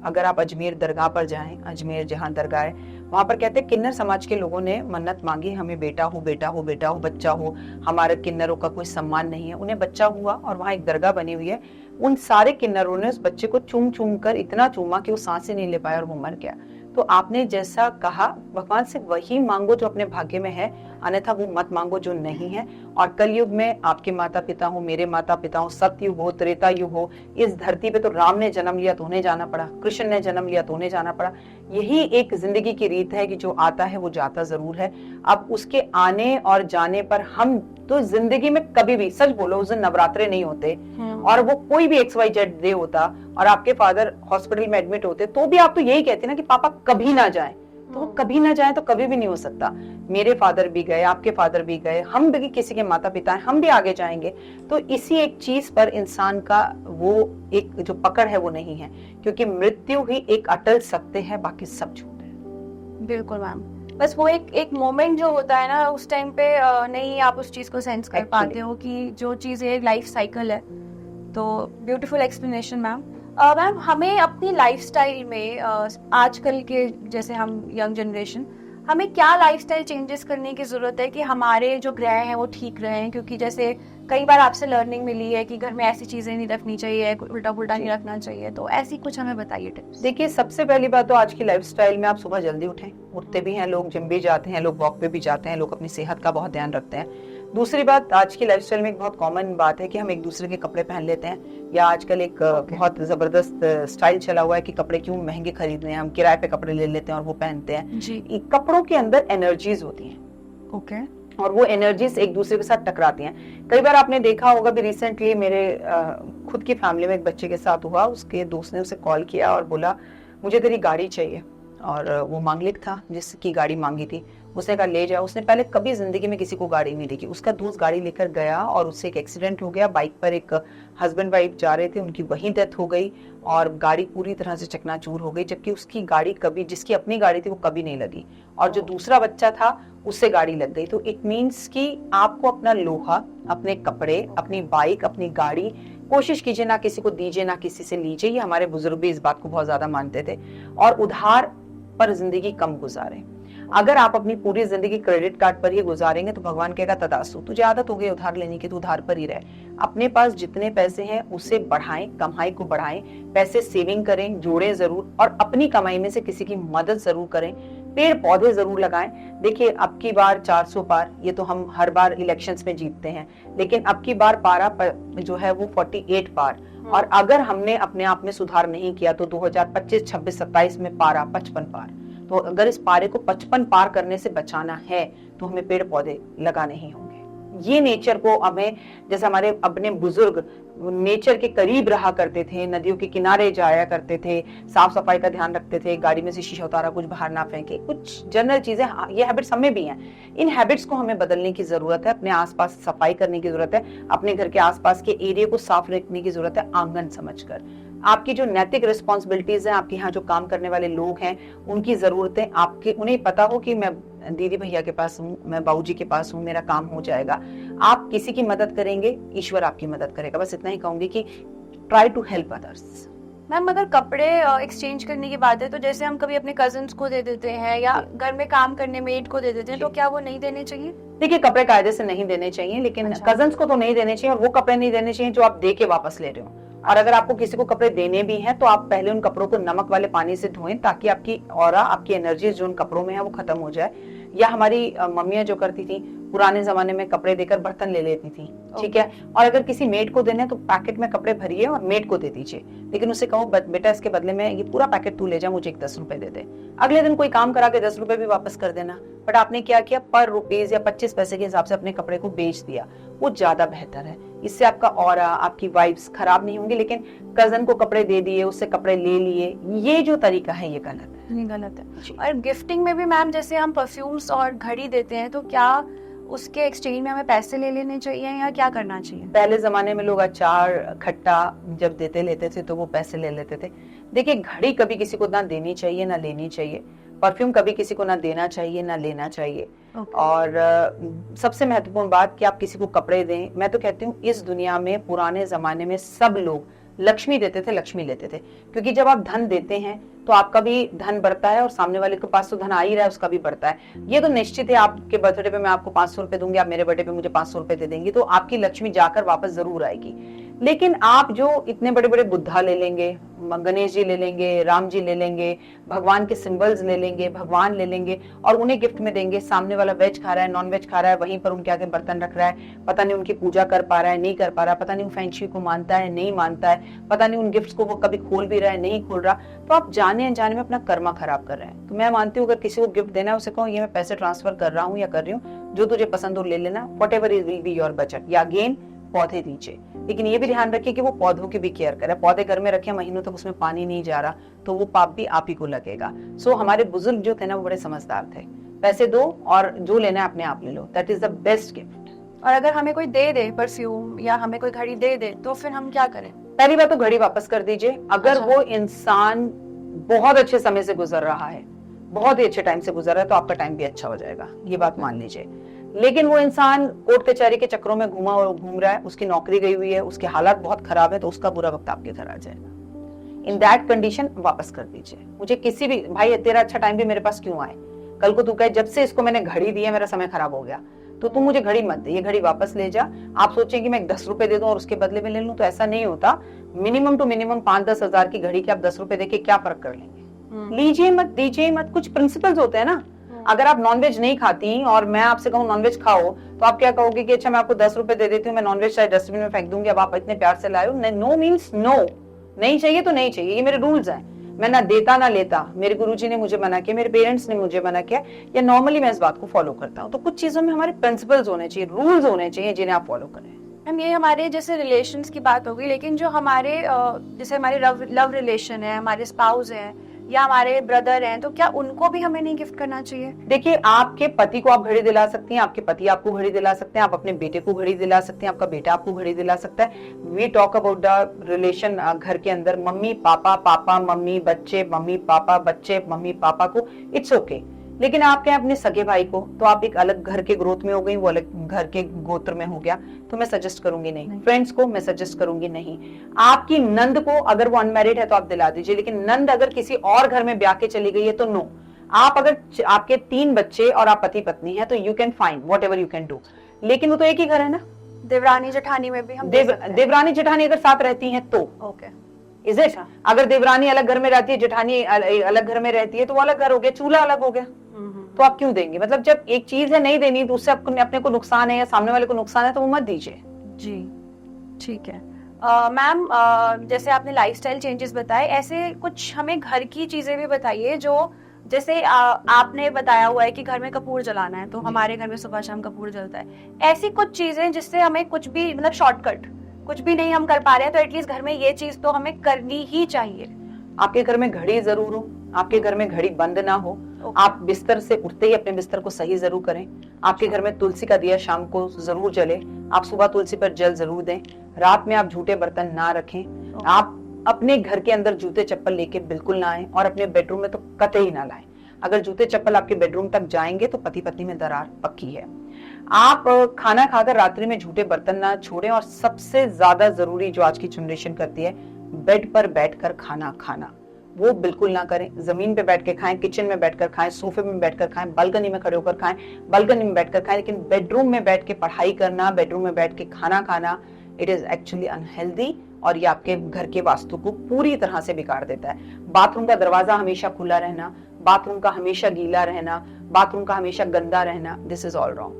अगर आप अजमेर दरगाह पर जाएं, अजमेर जहाँ दरगाह है, वहां पर कहते हैं किन्नर समाज के लोगों ने मन्नत मांगी, हमें बेटा हो, बेटा हो, बेटा हो, बच्चा हो। हमारे किन्नरों का कोई सम्मान नहीं है। उन्हें बच्चा हुआ और वहां एक दरगाह बनी हुई है। उन सारे किन्नरों ने उस बच्चे को चूम चूम कर इतना चूमा कि वो सांसें नहीं ले पाया और वो मर गया। तो आपने जैसा कहा, भगवान से वही मांगो जो अपने भाग्य में है, अन्यथा वो मत मांगो जो नहीं है। और कलयुग में आपके माता पिता हो, मेरे माता पिता हो, सतयुग हो, त्रेता युग हो, इस धरती पे तो राम ने जन्म लिया तो उन्हें जाना पड़ा, कृष्ण ने जन्म लिया तो उन्हें जाना पड़ा। यही एक जिंदगी की रीत है कि जो आता है वो जाता जरूर है। अब उसके आने और जाने पर हम तो जिंदगी में कभी भी, सच बोलो, उस दिन नवरात्रे नहीं होते और वो कोई भी XYZ डे होता और आपके फादर हॉस्पिटल में एडमिट होते, तो भी आप तो यही कहते ना कि पापा कभी ना जाएं। तो वो कभी ना जाए तो कभी भी नहीं हो सकता। मेरे फादर भी गए, आपके फादर भी गए, हम भी किसी के माता पिता हैं, हम भी आगे जाएंगे। तो इसी एक चीज पर इंसान का वो एक जो पकड़ है वो नहीं है, क्योंकि मृत्यु ही एक अटल सत्य है, बाकी सब झूठ है। बिल्कुल मैम, बस वो एक मोमेंट जो होता है ना, उस टाइम पे नहीं आप उस चीज को सेंस कर पाते हो कि जो चीज एक लाइफ साइकिल है। तो ब्यूटीफुल एक्सप्लेनेशन मैम। मैम, हमें अपनी लाइफस्टाइल में आजकल के जैसे हम यंग जनरेशन, हमें क्या लाइफस्टाइल चेंजेस करने की जरूरत है कि हमारे जो ग्रह हैं वो ठीक रहें? क्योंकि जैसे कई बार आपसे लर्निंग मिली है कि घर में ऐसी चीजें नहीं रखनी चाहिए, उल्टा पुल्टा नहीं रखना चाहिए, तो ऐसी कुछ हमें बताइए टिप्स। देखिए, सबसे पहली बात तो आज की लाइफस्टाइल में आप सुबह जल्दी उठें, उठते भी हैं लोग, जिम भी जाते हैं लोग, वॉक पे भी जाते हैं लोग, अपनी सेहत का बहुत ध्यान रखते हैं। दूसरी बात, आज की लाइफस्टाइल में एक बहुत कॉमन बात है कि हम एक दूसरे के कपड़े पहन लेते हैं, या आजकल एक बहुत जबरदस्त स्टाइल चला हुआ है कि कपड़े क्यों महंगे खरीदने हैं, हम किराए पे कपड़े ले लेते हैं और वो पहनते हैं जी। कपड़ों के अंदर एनर्जीज होती हैं, ओके, और वो एनर्जीज एक दूसरे के साथ टकराती हैं। कई बार आपने देखा होगा भी, रिसेंटली मेरे खुद की फैमिली में एक बच्चे के साथ हुआ, उसके दोस्त ने उसे कॉल किया और बोला मुझे तेरी गाड़ी चाहिए, और वो मांगलिक था जिसकी गाड़ी मांगी थी। उसने कहा ले जाओ। उसने पहले कभी जिंदगी में किसी को गाड़ी नहीं देखी। उसका दोस्त गाड़ी लेकर गया और उससे एक एक्सीडेंट हो गया। बाइक पर एक हस्बैंड वाइफ जा रहे थे, उनकी वहीं डेथ हो गई और गाड़ी पूरी तरह से चकनाचूर हो गई, जबकि उसकी गाड़ी कभी, जिसकी अपनी गाड़ी थी वो कभी नहीं लगी, और जो दूसरा बच्चा था उससे गाड़ी लग गई। तो इट मीन्स कि आपको अपना लोहा, अपने कपड़े, अपनी बाइक, अपनी गाड़ी कोशिश कीजिए ना किसी को दीजिए ना किसी से लीजिए। ये हमारे बुजुर्ग भी इस बात को बहुत ज्यादा मानते थे। और उधार पर जिंदगी कम गुजारें। अगर आप अपनी पूरी जिंदगी क्रेडिट कार्ड पर ही गुजारेंगे तो भगवान कहेगा तदास्तु, तुझे आदत हो गई उधार लेने की, तो उधार पर ही रहे। अपने पास जितने पैसे हैं उसे बढ़ाएं, कमाई को बढ़ाएं, पैसे सेविंग करें, जोड़ें जरूर, और अपनी कमाई में से किसी की मदद जरूर करें। पेड़ पौधे जरूर लगाएं। देखिए, अब की बार 400 पार, ये तो हम हर बार इलेक्शंस में जीतते हैं, लेकिन अब की बार पारा जो है वो 48 पार, और अगर हमने अपने आप में सुधार नहीं किया तो 2025, 26, 27 में पारा 55 पार। तो अगर इस पारे को 55 पार करने से बचाना है तो हमें पेड़ पौधे लगाने ही होंगे। ये नेचर को हमें, जैसे हमारे अपने बुजुर्ग नेचर के करीब रहा करते थे, नदियों के किनारे जाया करते थे, साफ सफाई का ध्यान रखते थे, गाड़ी में से शीशा उतारा, कुछ बाहर ना फेंके, कुछ जनरल चीजें, ये हैबिट्स हमें भी हैं। इन हैबिट्स को हमें बदलने की जरूरत है, अपने आसपास सफाई करने की जरूरत है, अपने घर के आसपास के एरिया को साफ रखने की जरूरत है, आंगन समझकर। आपकी जो नैतिक रिस्पॉन्सिबिलिटीज हैं, आपके यहाँ जो काम करने वाले लोग हैं, उनकी जरूरतें आपके, उन्हें पता हो कि मैं दीदी भैया के पास हूँ, मैं बाबूजी के पास हूँ, मेरा काम हो जाएगा। आप किसी की मदद करेंगे, ईश्वर आपकी मदद करेगा। बस इतना ही कहूंगी कि try to help others. Ma'am अगर कपड़े एक्सचेंज करने की बात है तो जैसे हम कभी अपने कजिन्स को दे देते हैं या घर में काम करने मेड को दे देते हैं, तो क्या वो नहीं देने चाहिए? देखिए, कपड़े कायदे से नहीं देने चाहिए, लेकिन कजिन्स को तो नहीं देने चाहिए, और वो कपड़े नहीं देने चाहिए जो आप दे के वापस ले रहे हो। और अगर आपको किसी को कपड़े देने भी हैं तो आप पहले उन कपड़ों को नमक वाले पानी से धोएं, ताकि आपकी ऑरा, आपकी एनर्जी जो उन कपड़ों में है वो खत्म हो जाए। या हमारी मम्मियां जो करती थी, पुराने जमाने में कपड़े देकर बर्तन ले लेती थी, ठीक है। और अगर किसी मेड को देने तो पैकेट में कपड़े भरिए और मेड को दे दीजिए, लेकिन उसे कहो बेटा इसके बदले में ये पूरा पैकेट तू ले जा, मुझे 10 रुपए दे दे। अगले दिन कोई काम करा के 10 रुपए भी वापस कर देना। बट आपने क्या किया, पर रुपीज या 25 पैसे के हिसाब से अपने कपड़े को बेच दिया, वो ज्यादा बेहतर है। इससे आपका ऑरा, आपकी वाइब्स खराब नहीं होंगी। लेकिन कजन को कपड़े दे दिए, उससे कपड़े ले लिए, ये जो तरीका है ये गलत है, ये गलत है। और गिफ्टिंग में भी मैम, जैसे हम परफ्यूम्स और घड़ी देते हैं, तो क्या उसके एक्सचेंज में हमें पैसे ले लेने चाहिए या क्या करना चाहिए? पहले जमाने में लोग अचार, खट्टा जब देते लेते थे तो वो पैसे ले लेते थे। देखिए, घड़ी कभी किसी को ना देनी चाहिए ना लेनी चाहिए, परफ्यूम कभी किसी को ना देना चाहिए ना लेना चाहिए। और सबसे महत्वपूर्ण बात कि आप किसी को कपड़े दें। मैं तो कहती हूँ इस दुनिया में पुराने जमाने में सब लोग लक्ष्मी देते थे, लक्ष्मी लेते थे, क्योंकि जब आप धन देते हैं तो आपका भी धन बढ़ता है और सामने वाले के पास तो धन आ ही रहा है, उसका भी बढ़ता है। ये तो निश्चित है, आपके बर्थडे पे मैं आपको 500 रुपए दूंगी, आप मेरे बर्थडे पे मुझे 500 रुपए दे देंगी, तो आपकी लक्ष्मी जाकर वापस जरूर आएगी। लेकिन आप जो इतने बड़े बड़े बुद्धा ले लेंगे, गणेश जी ले लेंगे, राम जी ले लेंगे, भगवान के सिंबल्स ले लेंगे, भगवान ले लेंगे और उन्हें गिफ्ट में देंगे, सामने वाला वेज खा रहा है, नॉन वेज खा रहा है, वहीं पर उनके आगे बर्तन रख रहा है, पता नहीं उनकी पूजा कर पा रहा है, नहीं कर पा रहा, पता नहीं वो फैंग शुई को मानता है, नहीं मानता है, पता नहीं उन गिफ्ट्स को वो कभी खोल भी रहा है, नहीं खोल रहा, तो आप जाने अनजाने में अपना कर्मा खराब कर रहे हैं। तो मैं मानती हूँ अगर किसी को गिफ्ट देना है, उसे कहो ये मैं पैसे ट्रांसफर कर रहा हूँ या कर रही हूँ, जो तुझे पसंद हो ले लेना, what ever is will be your budget. या अगेन पौधे दीजिए, लेकिन ये भी ध्यान रखिए कि वो पौधों की भी केयर करे। पौधे घर में रखे महीनों तक उसमें पानी नहीं जा रहा तो वो पाप भी आप ही को लगेगा। सो हमारे बुजुर्ग जो थे ना, वो बड़े समझदार थे। पैसे दो और जो लेना है अपने आप ले लो, that is the best gift. और अगर हमें कोई दे दे परफ्यूम या हमें कोई घड़ी दे दे तो फिर हम क्या करें? पहली बात तो घड़ी वापस कर दीजिए। अगर वो इंसान बहुत अच्छे समय से गुजर रहा है, बहुत ही अच्छे टाइम से गुजर रहा है, तो आपका टाइम भी अच्छा हो जाएगा, ये बात मान लीजिए। लेकिन वो इंसान कोर्ट कचहरी के चक्रों में घूम रहा है, उसकी नौकरी गई हुई है, उसके हालात बहुत खराब है, तो उसका बुरा वक्त आपके घर आ जाएगा। इन दैट कंडीशन वापस कर दीजिए। मुझे किसी भी, भाई तेरा अच्छा टाइम भी मेरे पास क्यों आए, कल को तू कहे जब से इसको मैंने घड़ी दी है मेरा समय खराब हो गया, तो तू मुझे घड़ी मत दे, ये घड़ी वापस ले जा। आप सोचें कि मैं 10 रुपए दे दूं और उसके बदले में ले लूं, तो ऐसा नहीं होता। मिनिमम टू मिनिमम 5-10 हजार की घड़ी के आप 10 रुपए देके क्या फर्क कर लेंगे? लीजिए मत, दीजिए मत। कुछ प्रिंसिपल्स होते हैं ना। अगर आप नॉनवेज नहीं खाती और मैं आपसे कहूँ नॉनवेज खाओ, तो आप क्या कहोगे कि अच्छा मैं आपको 10 रुपए दे देती हूँ, मैं नॉनवेज चाहे डस्टबिन में फेंक दूंगी, अब आप इतने प्यार से लाए हो। नो मीन्स नो, नहीं चाहिए तो नहीं चाहिए, ये मेरे रूल्स हैं। मैं ना देता ना लेता, मेरे गुरुजी ने मुझे मना किया, मेरे पेरेंट्स ने मुझे मना किया, या नॉर्मली मैं इस बात को फॉलो करता हूँ। तो कुछ चीजों में हमारे प्रिंसिपल्स होने चाहिए, रूल्स होने चाहिए जिन्हें आप फॉलो करें। मैम ये हमारे जैसे रिलेशंस की बात होगी, लेकिन जो हमारे जैसे हमारे लव रिलेशन है, हमारे स्पाउस हैं या हमारे ब्रदर हैं, तो क्या उनको भी हमें नहीं गिफ्ट करना चाहिए? देखिए, आपके पति को आप घड़ी दिला सकती हैं, आपके पति आपको घड़ी दिला सकते हैं, आप अपने बेटे को घड़ी दिला सकते हैं, आपका बेटा आपको घड़ी दिला सकता है। We talk about the relation घर के अंदर, मम्मी पापा, पापा मम्मी, बच्चे मम्मी पापा, बच्चे मम्मी पापा को, इट्स ओके। लेकिन आप क्या अपने सगे भाई को, तो आप एक अलग घर के ग्रोथ में हो गई, वो अलग घर के गोत्र में हो गया, तो मैं सजेस्ट करूंगी नहीं। फ्रेंड्स को मैं सजेस्ट करूंगी नहीं। आपकी नंद को अगर वो अनमैरिड है तो आप दिला दीजिए, लेकिन नंद अगर किसी और घर में ब्याह के चली गई है तो नो। आप अगर आपके 3 बच्चे और आप पति पत्नी है तो you can find what ever you can do, लेकिन वो तो एक ही घर है ना। देवरानी जेठानी में भी हम देवरानी जेठानी अगर साथ रहती हैं तो ओके, इज इट। अगर देवरानी अलग घर में रहती है, जेठानी अलग घर में रहती है, तो वो अलग घर हो गया, चूल्हा अलग हो गया, तो आप क्यों देंगे? मतलब जब एक चीज है नहीं देनी तो उससे अपने को नुकसान है या सामने वाले को नुकसान है, तो वो मत दीजिए। जी ठीक है। मैम जैसे आपने लाइफस्टाइल चेंजेस बताए, ऐसे कुछ हमें घर की चीजें भी बताइए जो जैसे आपने बताया हुआ है कि घर में कपूर जलाना है, तो हमारे घर में सुबह शाम कपूर जलता है। ऐसी कुछ चीजें जिससे हमें कुछ भी मतलब शॉर्टकट कुछ भी नहीं हम कर पा रहे हैं, तो एटलीस्ट घर में ये चीज तो हमें करनी ही चाहिए। आपके घर में घड़ी जरूर हो, आपके घर में घड़ी बंद ना हो, आप बिस्तर से उठते ही अपने बिस्तर को सही जरूर करें। आपके घर में तुलसी का दिया शाम को जरूर जले, आप सुबह तुलसी पर जल जरूर दें। रात में आप झूठे बर्तन ना रखें। आप अपने घर के अंदर जूते चप्पल लेके बिल्कुल ना आए, और अपने बेडरूम में तो कतई ना लाएं। अगर जूते चप्पल आपके बेडरूम तक जाएंगे तो पति पत्नी में दरार पक्की है। आप खाना खाकर रात्रि में झूठे बर्तन ना छोड़ें, और सबसे ज्यादा जरूरी जो आज की जनरेशन करती है, बेड पर बैठकर खाना खाना, वो बिल्कुल ना करें। जमीन पे बैठ के खाएं, किचन में बैठकर खाएं, सोफे में बैठकर खाएं, बालकनी में खड़े होकर खाएं, बालकनी में बैठकर खाएं, लेकिन बेडरूम में बैठ के पढ़ाई करना, बेडरूम में बैठ के खाना खाना, इट इज एक्चुअली अनहेल्दी, और ये आपके घर के वास्तु को पूरी तरह से बिगाड़ देता है। बाथरूम का दरवाजा हमेशा खुला रहना, बाथरूम का हमेशा गीला रहना, बाथरूम का हमेशा गंदा रहना, दिस इज ऑल रॉन्ग।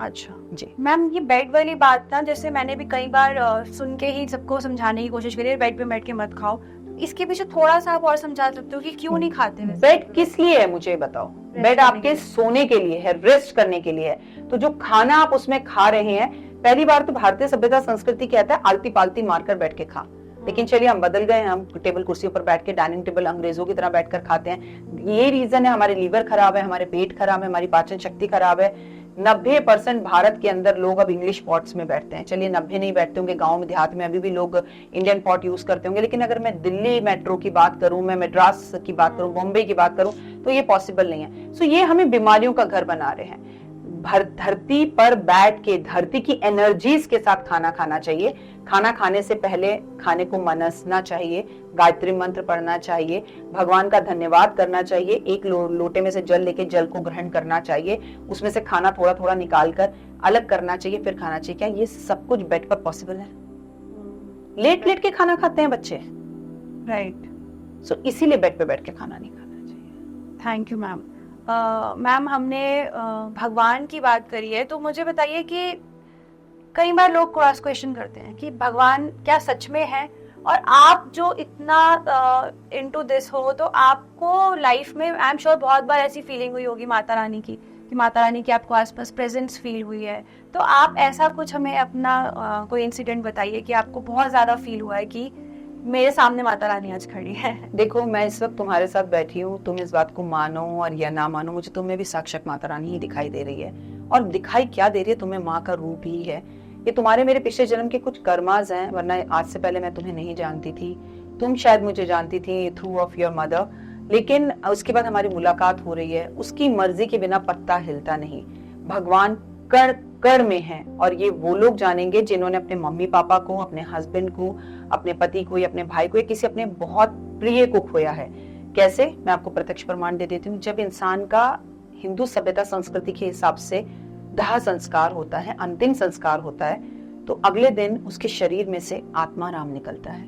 अच्छा जी मैम, ये बेड वाली बात ना, जैसे मैंने भी कई बार सुन के ही सबको समझाने की कोशिश करी है, बेड पे बैठ के मत खाओ। इसके पीछे थोड़ा सा आप और समझा सकते हो कि क्यों नहीं खाते? बेड किस लिए है मुझे बताओ? बेड आपके सोने के लिए है, रेस्ट करने के लिए है। तो जो खाना आप उसमें खा रहे हैं, पहली बार तो भारतीय सभ्यता संस्कृति कहता है आलती पालती मारकर बैठ के खा, लेकिन चलिए हम बदल गए, हम टेबल कुर्सियों पर बैठ के डाइनिंग टेबल अंग्रेजों की तरह बैठकर खाते हैं। ये रीजन है, हमारे लीवर खराब है, हमारे पेट खराब है, हमारी पाचन शक्ति खराब है। 90% भारत के अंदर लोग अब इंग्लिश पॉट्स में बैठते हैं। चलिए 90 नहीं बैठते होंगे, गांव में देहात में अभी भी लोग इंडियन पॉट यूज करते होंगे, लेकिन अगर मैं दिल्ली मेट्रो की बात करूं, मैं मद्रास की बात करूं, बॉम्बे की बात करूं, तो ये पॉसिबल नहीं है। सो ये हमें बीमारियों का घर बना रहे हैं। धरती पर बैठ के धरती की एनर्जीज के साथ खाना खाना चाहिए। खाना खाने से पहले खाने को मनसना चाहिए, गायत्री मंत्र पढ़ना चाहिए, भगवान का धन्यवाद करना चाहिए, एक लोटे में से जल लेके जल को ग्रहण करना चाहिए, उसमें से खाना थोड़ा थोड़ा निकाल कर अलग करना चाहिए, फिर खाना चाहिए। क्या ये सब कुछ बेड पर पॉसिबल है? लेट लेट के खाना खाते हैं बच्चे, राइट। सो इसीलिए बेड पे बैठ के खाना नहीं खाना चाहिए। Thank you ma'am. मैम, हमने भगवान की बात करी है, तो मुझे बताइए कि कई बार लोग क्रॉस क्वेश्चन करते हैं कि भगवान क्या सच में है? और आप जो इतना इनटू दिस हो, तो आपको लाइफ में आई एम श्योर बहुत बार ऐसी फीलिंग हुई होगी माता रानी की, कि माता रानी की आपको आसपास प्रेजेंस फील हुई है। तो आप ऐसा कुछ हमें अपना कोई इंसिडेंट बताइए कि आपको बहुत ज्यादा फील हुआ है कि मेरे सामने माता रानी आज खड़ी है। देखो, मैं इस वक्त तुम्हारे साथ बैठी हूँ, तुम इस बात को मानो और या ना मानो, मुझे तुम्हें भी साक्षात माता रानी ही दिखाई दे रही है। और दिखाई क्या दे रही है? तुम्हें माँ का रूप ही है। ये तुम्हारे मेरे पिछले जन्म के कुछ कर्माज हैं, वरना आज से पहले मैं तुम्हें नहीं जानती थी। तुम शायद मुझे जानती थी थ्रू ऑफ योर मदर, लेकिन उसके बाद हमारी मुलाकात हो रही है। उसकी मर्जी के बिना पत्ता हिलता नहीं। भगवान कण कण में है, और ये वो लोग जानेंगे जिन्होंने अपने मम्मी पापा को, अपने हस्बैंड को, अपने पति को या अपने भाई को या किसी अपने बहुत प्रिय को खोया है। कैसे? मैं आपको प्रत्यक्ष प्रमाण दे देती हूँ। जब इंसान का हिंदू सभ्यता संस्कृति के हिसाब से दाह संस्कार होता है, अंतिम संस्कार होता है, तो अगले दिन उसके शरीर में से आत्माराम निकलता है।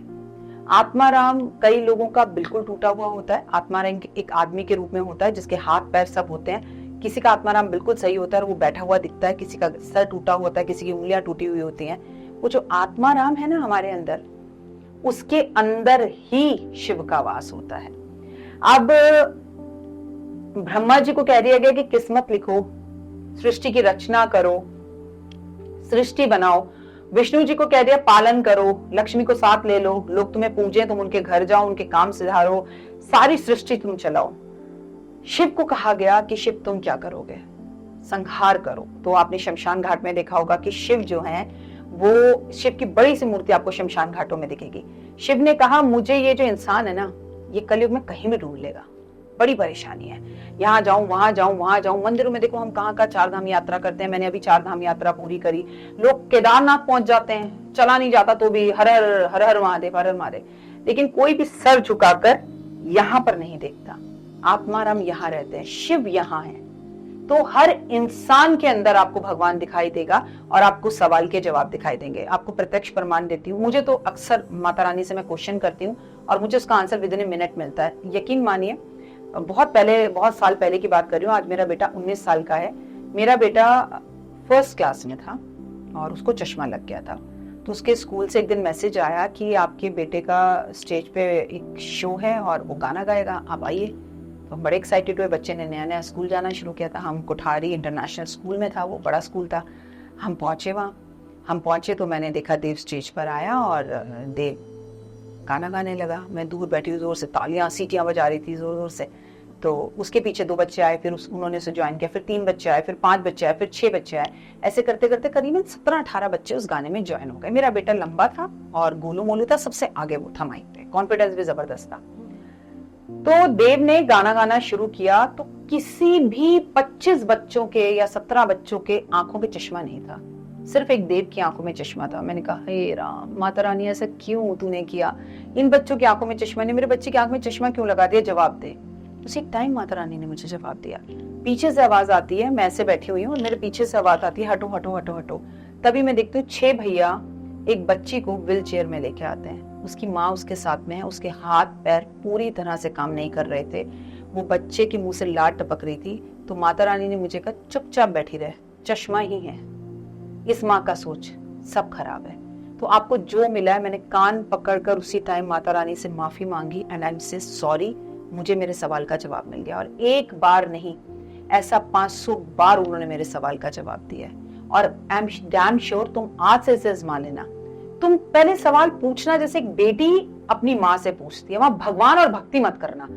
आत्माराम कई लोगों का बिल्कुल टूटा हुआ होता है। आत्माराम एक आदमी के रूप में होता है जिसके हाथ पैर सब होते हैं। किसी का आत्माराम बिल्कुल सही होता है और वो बैठा हुआ दिखता है, किसी का सर टूटा होता है, किसी की उंगलियां टूटी हुई होती हैं। वो जो आत्माराम है ना हमारे अंदर, उसके अंदर ही शिव का वास होता है। अब ब्रह्मा जी को कह दिया गया कि किस्मत लिखो, सृष्टि की रचना करो, सृष्टि बनाओ। विष्णु जी को कह दिया पालन करो, लक्ष्मी को साथ ले लो, लोग तुम्हें पूजे, तुम उनके घर जाओ, उनके काम सुधारो, सारी सृष्टि तुम चलाओ। शिव को कहा गया कि शिव तुम क्या करोगे? संहार करो। तो आपने शमशान घाट में देखा होगा कि शिव जो है, वो शिव की बड़ी सी मूर्ति आपको शमशान घाटों में दिखेगी। शिव ने कहा मुझे ये जो इंसान है ना, ये कलयुग में कहीं भी ढूंढ लेगा, बड़ी परेशानी है। यहाँ जाऊं, वहां जाऊं, वहां जाऊं। मंदिरों में देखो हम कहाँ का 4 धाम यात्रा करते हैं। मैंने अभी 4 धाम यात्रा पूरी करी। लोग केदारनाथ पहुंच जाते हैं, चला नहीं जाता तो भी हर हर हर हर महादेव, हर हर महादेव, लेकिन कोई भी सर झुकाकर यहाँ पर नहीं देखता। आत्माराम यहाँ रहते हैं, शिव यहाँ है। तो हर इंसान के अंदर आपको भगवान दिखाई देगा और आपको सवाल के जवाब दिखाई देंगे। आपको प्रत्यक्ष प्रमाण देती हूँ। मुझे तो अक्सर माता रानी से मैं क्वेश्चन करती हूँ और मुझे उसका answer with in a minute मिलता है। यकीन मानिए, बहुत साल पहले की बात कर रही हूँ। आज मेरा बेटा 19 साल का है। मेरा बेटा 1st क्लास में था और उसको चश्मा लग गया था। तो उसके स्कूल से एक दिन मैसेज आया कि आपके बेटे का स्टेज पे एक शो है और वो गाना गाएगा, आप आइए। तो हम बड़े एक्साइटेड हुए, बच्चे ने नया नया स्कूल जाना शुरू किया था। हम कोठारी इंटरनेशनल स्कूल में था, वो बड़ा स्कूल था। हम पहुंचे तो मैंने देखा देव स्टेज पर आया और देव गाना गाने लगा। मैं दूर बैठी हुई, जोर से तालियां सीटियां बजा रही थी जोर जोर से। तो उसके पीछे 2 बच्चे आए, फिर उन्होंने उसे ज्वाइन किया, फिर 3 बच्चे आए, फिर 5 बच्चे आए, फिर 6 बच्चे आए। ऐसे करते करते करीबन 17-18 बच्चे उस गाने में ज्वाइन हो गए। मेरा बेटा लंबा था और गोलू मोलू था, सबसे आगे वो था माइक पे, कॉन्फिडेंस भी जबरदस्त था। तो देव ने गाना गाना शुरू किया तो किसी भी 25 बच्चों के या 17 बच्चों के आंखों पे चश्मा नहीं था, सिर्फ एक देव की आंखों में चश्मा था। मैंने कहा हे राम, माता रानी ऐसा क्यों तूने किया, इन बच्चों की आंखों में चश्मा नहीं, मेरे बच्चे की आंख में चश्मा क्यों लगा दिया, जवाब दे। उसी टाइम माता रानी ने मुझे जवाब दिया। पीछे से आवाज आती है, मैं ऐसे बैठी हुई हूँ और मेरे पीछे से आवाज आती है हटो हटो हटो हटो। तभी मैं देखती हूँ 6 भैया एक बच्ची को व्हील चेयर में लेके आते हैं। उसकी माँ उसके साथ में है, उसके हाथ पैर पूरी तरह से काम नहीं कर रहे थे, वो बच्चे के मुंह से लार टपक रही थी। तो माता रानी ने मुझे कहा चुपचाप बैठी रहे, चश्मा ही है। इस माँ का सोच सब खराब है। तो आपको जो मिला है, मैंने कान पकड़कर उसी टाइम माता रानी से माफी मांगी एंड आई एम से सॉरी, मुझे मेरे सवाल का जवाब मिल गया। और एक बार नहीं, ऐसा 500 बार उन्होंने मेरे सवाल का जवाब दिया है। और आई एम डैम श्योर तुम आज से इसे आजमा लेना। तुम पहले सवाल पूछना जैसे एक बेटी अपनी माँ से पूछती है, वहां भगवान और भक्ति मत करना।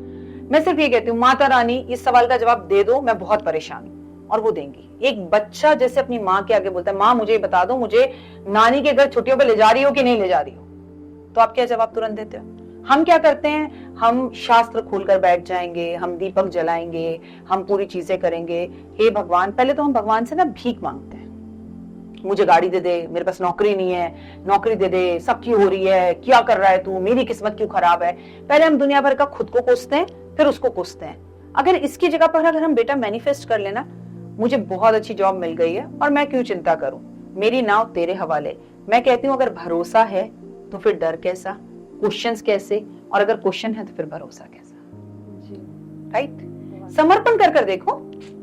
मैं सिर्फ ये कहती हूँ माता रानी इस सवाल का जवाब दे दो, मैं बहुत परेशान हूँ, और वो देंगी। एक बच्चा जैसे अपनी माँ के आगे बोलता है माँ मुझे बता दो, मुझे नानी के घर छुट्टियों पे ले जा रही हो कि नहीं ले जा रही हो, तो आप क्या जवाब तुरंत देते हो? हम क्या करते हैं, हम शास्त्र खोलकर बैठ जाएंगे, हम दीपक जलाएंगे, हम पूरी चीजें करेंगे। हे भगवान, पहले तो हम भगवान से ना भीख मांगते हैं, मुझे गाड़ी दे दे, मेरे पास नौकरी नहीं है, नौकरी दे दे, सब क्यों हो रही है, क्या कर रहा है तू, मेरी किस्मत क्यों खराब है। पहले हम दुनिया भर का खुद को कोसते हैं, फिर उसको कोसते हैं। अगर इसकी जगह पर अगर हम बेटा मैनिफेस्ट कर लेना, मुझे बहुत अच्छी जॉब मिल गई है और मैं क्यों चिंता करूं, मेरी नाव तेरे हवाले। मैं कहती हूँ अगर भरोसा है तो फिर डर कैसा, क्वेश्चंस कैसे, और अगर क्वेश्चन है तो फिर भरोसा कैसा, राइट? समर्पण कर देखो,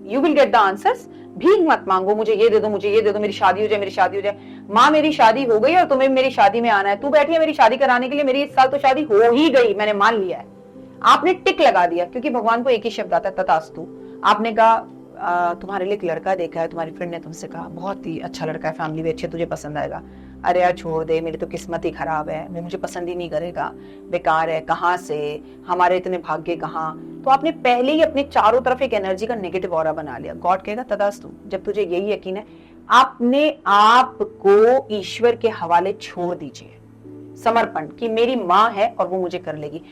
you will get the answers. भीख मत मांगो, मुझे ये दे दो, मुझे ये दे दो, मेरी शादी हो जाए, मेरी शादी हो जाए। माँ मेरी शादी हो गई और तुम्हें मेरी शादी में आना है, तू बैठी है मेरी शादी कराने के लिए, मेरी इस साल तो शादी हो ही गई, मैंने मान लिया है। आपने टिक लगा दिया, क्योंकि भगवान को एक ही शब्द आता है, तथास्तु। आपने कहा तुम्हारे लिए एक लड़का देखा है, तुम्हारी फ्रेंड ने तुमसे कहा बहुत ही अच्छा लड़का है, फैमिली भी अच्छी, तुझे पसंद आएगा। अरे यार छोड़ दे, मेरी तो किस्मत ही खराब है, वो मुझे पसंद ही नहीं करेगा, बेकार है, कहाँ से, हमारे इतने भाग्य कहाँ। तो आपने पहले ही अपने चारों तरफ एक एनर्जी का नेगेटिव ऑरा बना लिया। गॉड कहेगा तथास्तु। जब तुझे यही यकीन है, आपने आप को ईश्वर के हवाले छोड़ दीजिए, समर्पण, कि मेरी माँ है और वो मुझे कर लेगी।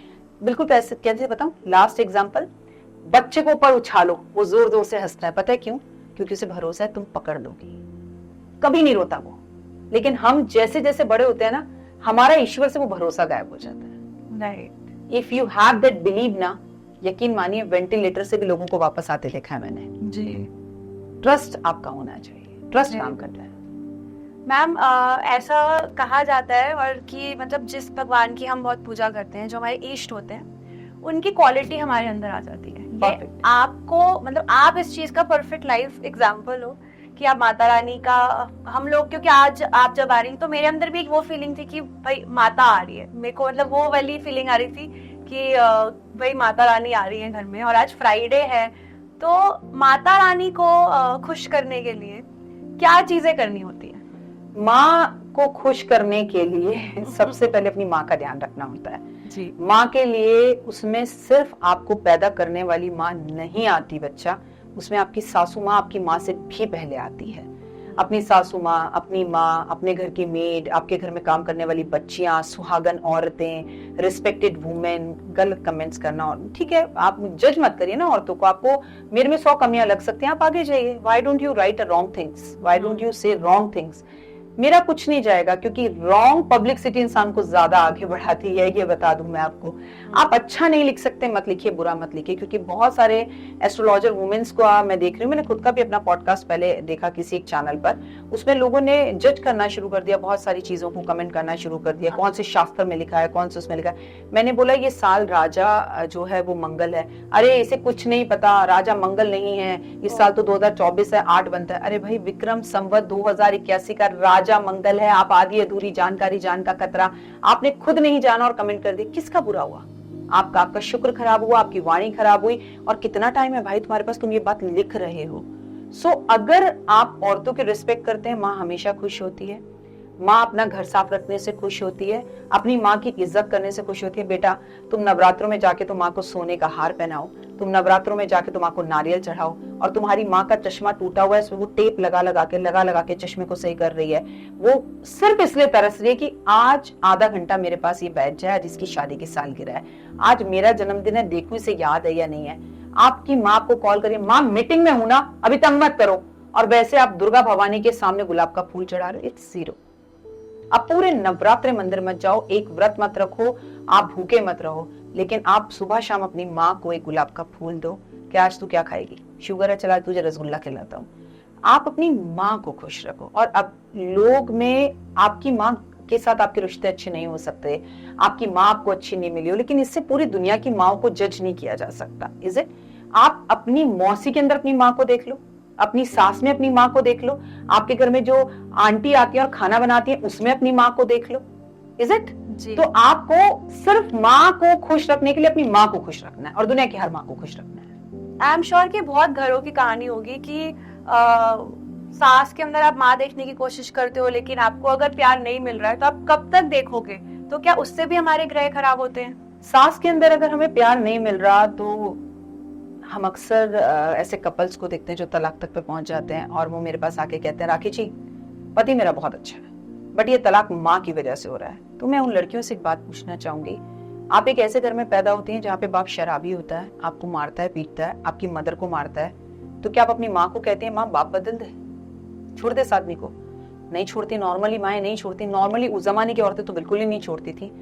बिल्कुल कैसे बताऊं, लास्ट एग्जाम्पल, बच्चे को ऊपर उछालो, वो जोर जोर से हंसता है, पता है क्यों? क्योंकि उसे भरोसा है तुम पकड़ लोगी, कभी नहीं रोता वो। लेकिन हम जैसे जैसे बड़े होते हैं ना, हमारा ईश्वर से वो भरोसा गायब हो जाता है, right? If you have that believe ना, यकीन मानिए वेंटिलेटर से भी लोगों को वापस आते देखा है मैंने जी। ट्रस्ट आपका होना चाहिए, ट्रस्ट काम करता है। मैम ऐसा कहा जाता है और कि मतलब जिस भगवान की हम बहुत पूजा करते हैं, जो हमारे इष्ट होते हैं, उनकी क्वालिटी हमारे अंदर आ जाती है। ये आपको मतलब आप इस चीज का परफेक्ट लाइफ एग्जांपल हो कि आप माता रानी का, हम लोग क्योंकि आज आप जब आ रही तो मेरे अंदर भी एक वो फीलिंग थी कि भाई माता आ रही है, मेरे को मतलब वो वाली फीलिंग आ रही थी कि भाई माता रानी आ रही है घर में। और आज फ्राइडे है, तो माता रानी को खुश करने के लिए क्या चीजें करनी होती है? माँ को खुश करने के लिए सबसे पहले अपनी माँ का ध्यान रखना होता है जी। माँ के लिए उसमें सिर्फ आपको पैदा करने वाली माँ नहीं आती बच्चा, उसमें आपकी सासू माँ आपकी माँ से भी पहले आती है। अपनी सासू माँ, अपनी माँ, अपने घर की मेड, आपके घर में काम करने वाली बच्चियां, सुहागन औरतें, रिस्पेक्टेड वुमेन। गलत कमेंट्स करना, और ठीक है आप जज मत करिए ना औरतों को, आपको मेरे में 100 कमियां लग सकती हैं, आप आगे जाइए। Why don't you right a wrong things, why don't you से रॉन्ग थिंग्स। मेरा कुछ नहीं जाएगा, क्योंकि रॉन्ग पब्लिसिटी इंसान को ज्यादा आगे बढ़ाती है, ये बता दूं मैं आपको। आप अच्छा नहीं लिख सकते मत लिखिए, बुरा मत लिखिए, क्योंकि बहुत सारे एस्ट्रोलॉजर वुमेन्स को मैं देख रही हूँ, मैंने खुद का भी अपना पॉडकास्ट पहले देखा किसी एक चैनल पर, उसमें लोगों ने जज करना शुरू कर दिया, बहुत सारी चीजों को कमेंट करना शुरू कर दिया, कौन से शास्त्र में लिखा है, कौन से उसमें लिखा है। मैंने बोला ये साल राजा जो है वो मंगल है, अरे इसे कुछ नहीं पता, राजा मंगल नहीं है, इस साल तो 2024 है, 8 बनता है। अरे भाई विक्रम संवत 2081 का राजा मंगल है, आप आधी अधूरी जानकारी जान का खतरा, आपने खुद नहीं जाना और कमेंट कर दिया, किसका बुरा हुआ? आपका शुक्र खराब हुआ, आपकी वाणी खराब हुई, और कितना टाइम है भाई तुम्हारे पास, तुम ये बात लिख रहे हो। अगर आप औरतों की रिस्पेक्ट करते हैं, माँ हमेशा खुश होती है। माँ अपना घर साफ रखने से खुश होती है, अपनी माँ की इज्जत करने से खुश होती है। बेटा तुम नवरात्रों में जाके तो माँ को सोने का हार पहनाओ, तुम नवरात्रों में जाके तो माँ को नारियल चढ़ाओ, और तुम्हारी माँ का चश्मा टूटा हुआ है, इसमें वो टेप लगा लगा के चश्मे को सही कर रही है। वो सिर्फ इसलिए तरस रही है कि आज आधा घंटा मेरे पास ये बैठ जाए, आज इसकी शादी की सालगिरह है, आज मेरा जन्मदिन है, देखो इसे याद है या नहीं है। आपकी माँ को कॉल करिए, माँ मीटिंग में हूं ना, अभी तंग मत करो, और वैसे आप दुर्गा भवानी के सामने गुलाब का फूल चढ़ा रहे हो। It's zero. आप पूरे नवरात्रे मंदिर मत जाओ, एक व्रत मत रखो, आप भूखे मत रहो, लेकिन आप सुबह शाम अपनी माँ को एक गुलाब का फूल दो कि आज तू क्या खाएगी, शुगर है, चला तुझे रसगुल्ला खिलाता हूँ। आप अपनी माँ को खुश रखो। और अब लोग में आपकी माँ के साथ आपके रिश्ते अच्छे नहीं हो सकते, आपकी माँ आपको अच्छी नहीं मिली हो, लेकिन इससे पूरी दुनिया की माँ को जज नहीं किया जा सकता। Is it? आप अपनी मौसी के अंदर अपनी माँ को देख लो, अपनी सास में अपनी माँ को देख लो, आपके घर में जो आंटी आती है और खाना बनाती है उसमें अपनी माँ को देख लो। Is it? तो आपको सिर्फ माँ को खुश रखने के लिए अपनी माँ को खुश रखना है और दुनिया की हर माँ को खुश रखना है। आई एम श्योर कि बहुत घरों की कहानी होगी कि सास के अंदर आप माँ देखने की कोशिश करते हो, लेकिन आपको अगर प्यार नहीं मिल रहा है तो आप कब तक देखोगे? तो क्या उससे भी हमारे ग्रह खराब होते हैं? सास के अंदर अगर हमें प्यार नहीं मिल रहा तो हम अक्सर ऐसे कपल्स को देखते हैं जो तलाक तक पे पहुंच जाते हैं और वो मेरे पास आके कहते हैं, राखी जी पति मेरा बहुत अच्छा है बट ये तलाक माँ की वजह से हो रहा है। तो मैं उन लड़कियों से एक बात पूछना चाहूंगी, आप एक ऐसे घर में पैदा होती हैं जहाँ पे बाप शराबी होता है, आपको मारता है, पीटता है, आपकी मदर को मारता है, तो क्या आप अपनी माँ को कहती हैं माँ बाप बदल दे, छोड़ दे इस आदमी को? नहीं छोड़ती। नॉर्मली माएँ नहीं छोड़ती, नॉर्मली उस जमाने की औरतें तो बिल्कुल ही नहीं छोड़ती थी।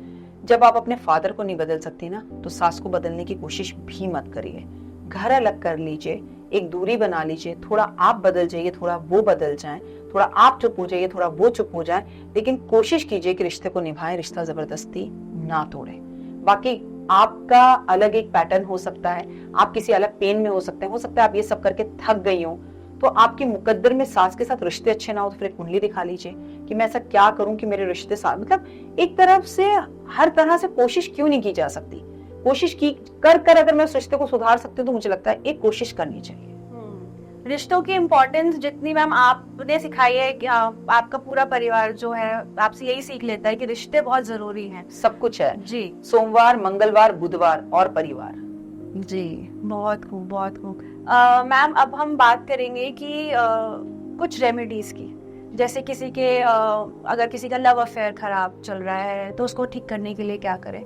जब आप अपने फादर को नहीं बदल सकती ना, तो सास को बदलने की कोशिश भी मत करिए। घर अलग कर लीजिए, एक दूरी बना लीजिए, थोड़ा आप बदल जाइए, थोड़ा वो बदल जाएं, थोड़ा आप चुप हो जाइए, थोड़ा वो चुप हो जाएं, लेकिन कोशिश कीजिए कि रिश्ते को निभाएं, रिश्ता जबरदस्ती ना तोड़ें। बाकी आपका अलग एक पैटर्न हो सकता है, आप किसी अलग पेन में हो सकते हैं, हो सकता है आप ये सब करके थक गई हो, तो आपके मुकद्दर में सास के साथ रिश्ते अच्छे ना हो तो फिर एक कुंडली दिखा लीजिए कि मैं ऐसा क्या करूं कि मेरे रिश्ते साथ, मतलब एक तरफ से हर तरह से कोशिश क्यों नहीं की जा सकती? कोशिश की कर अगर मैं उस रिश्ते को सुधार सकती हूँ तो मुझे लगता है एक कोशिश करनी चाहिए। रिश्तों की इम्पोर्टेंस जितनी मैम आपने सिखाई है कि आपका पूरा परिवार जो है आपसे यही सीख लेता है कि रिश्ते बहुत जरूरी हैं। सब कुछ है जी, सोमवार, मंगलवार, बुधवार और परिवार। जी, बहुत खूब, बहुत खूब। मैम अब हम बात करेंगे कि कुछ रेमेडीज की, जैसे किसी के अगर किसी का लव अफेयर खराब चल रहा है तो उसको ठीक करने के लिए क्या करें,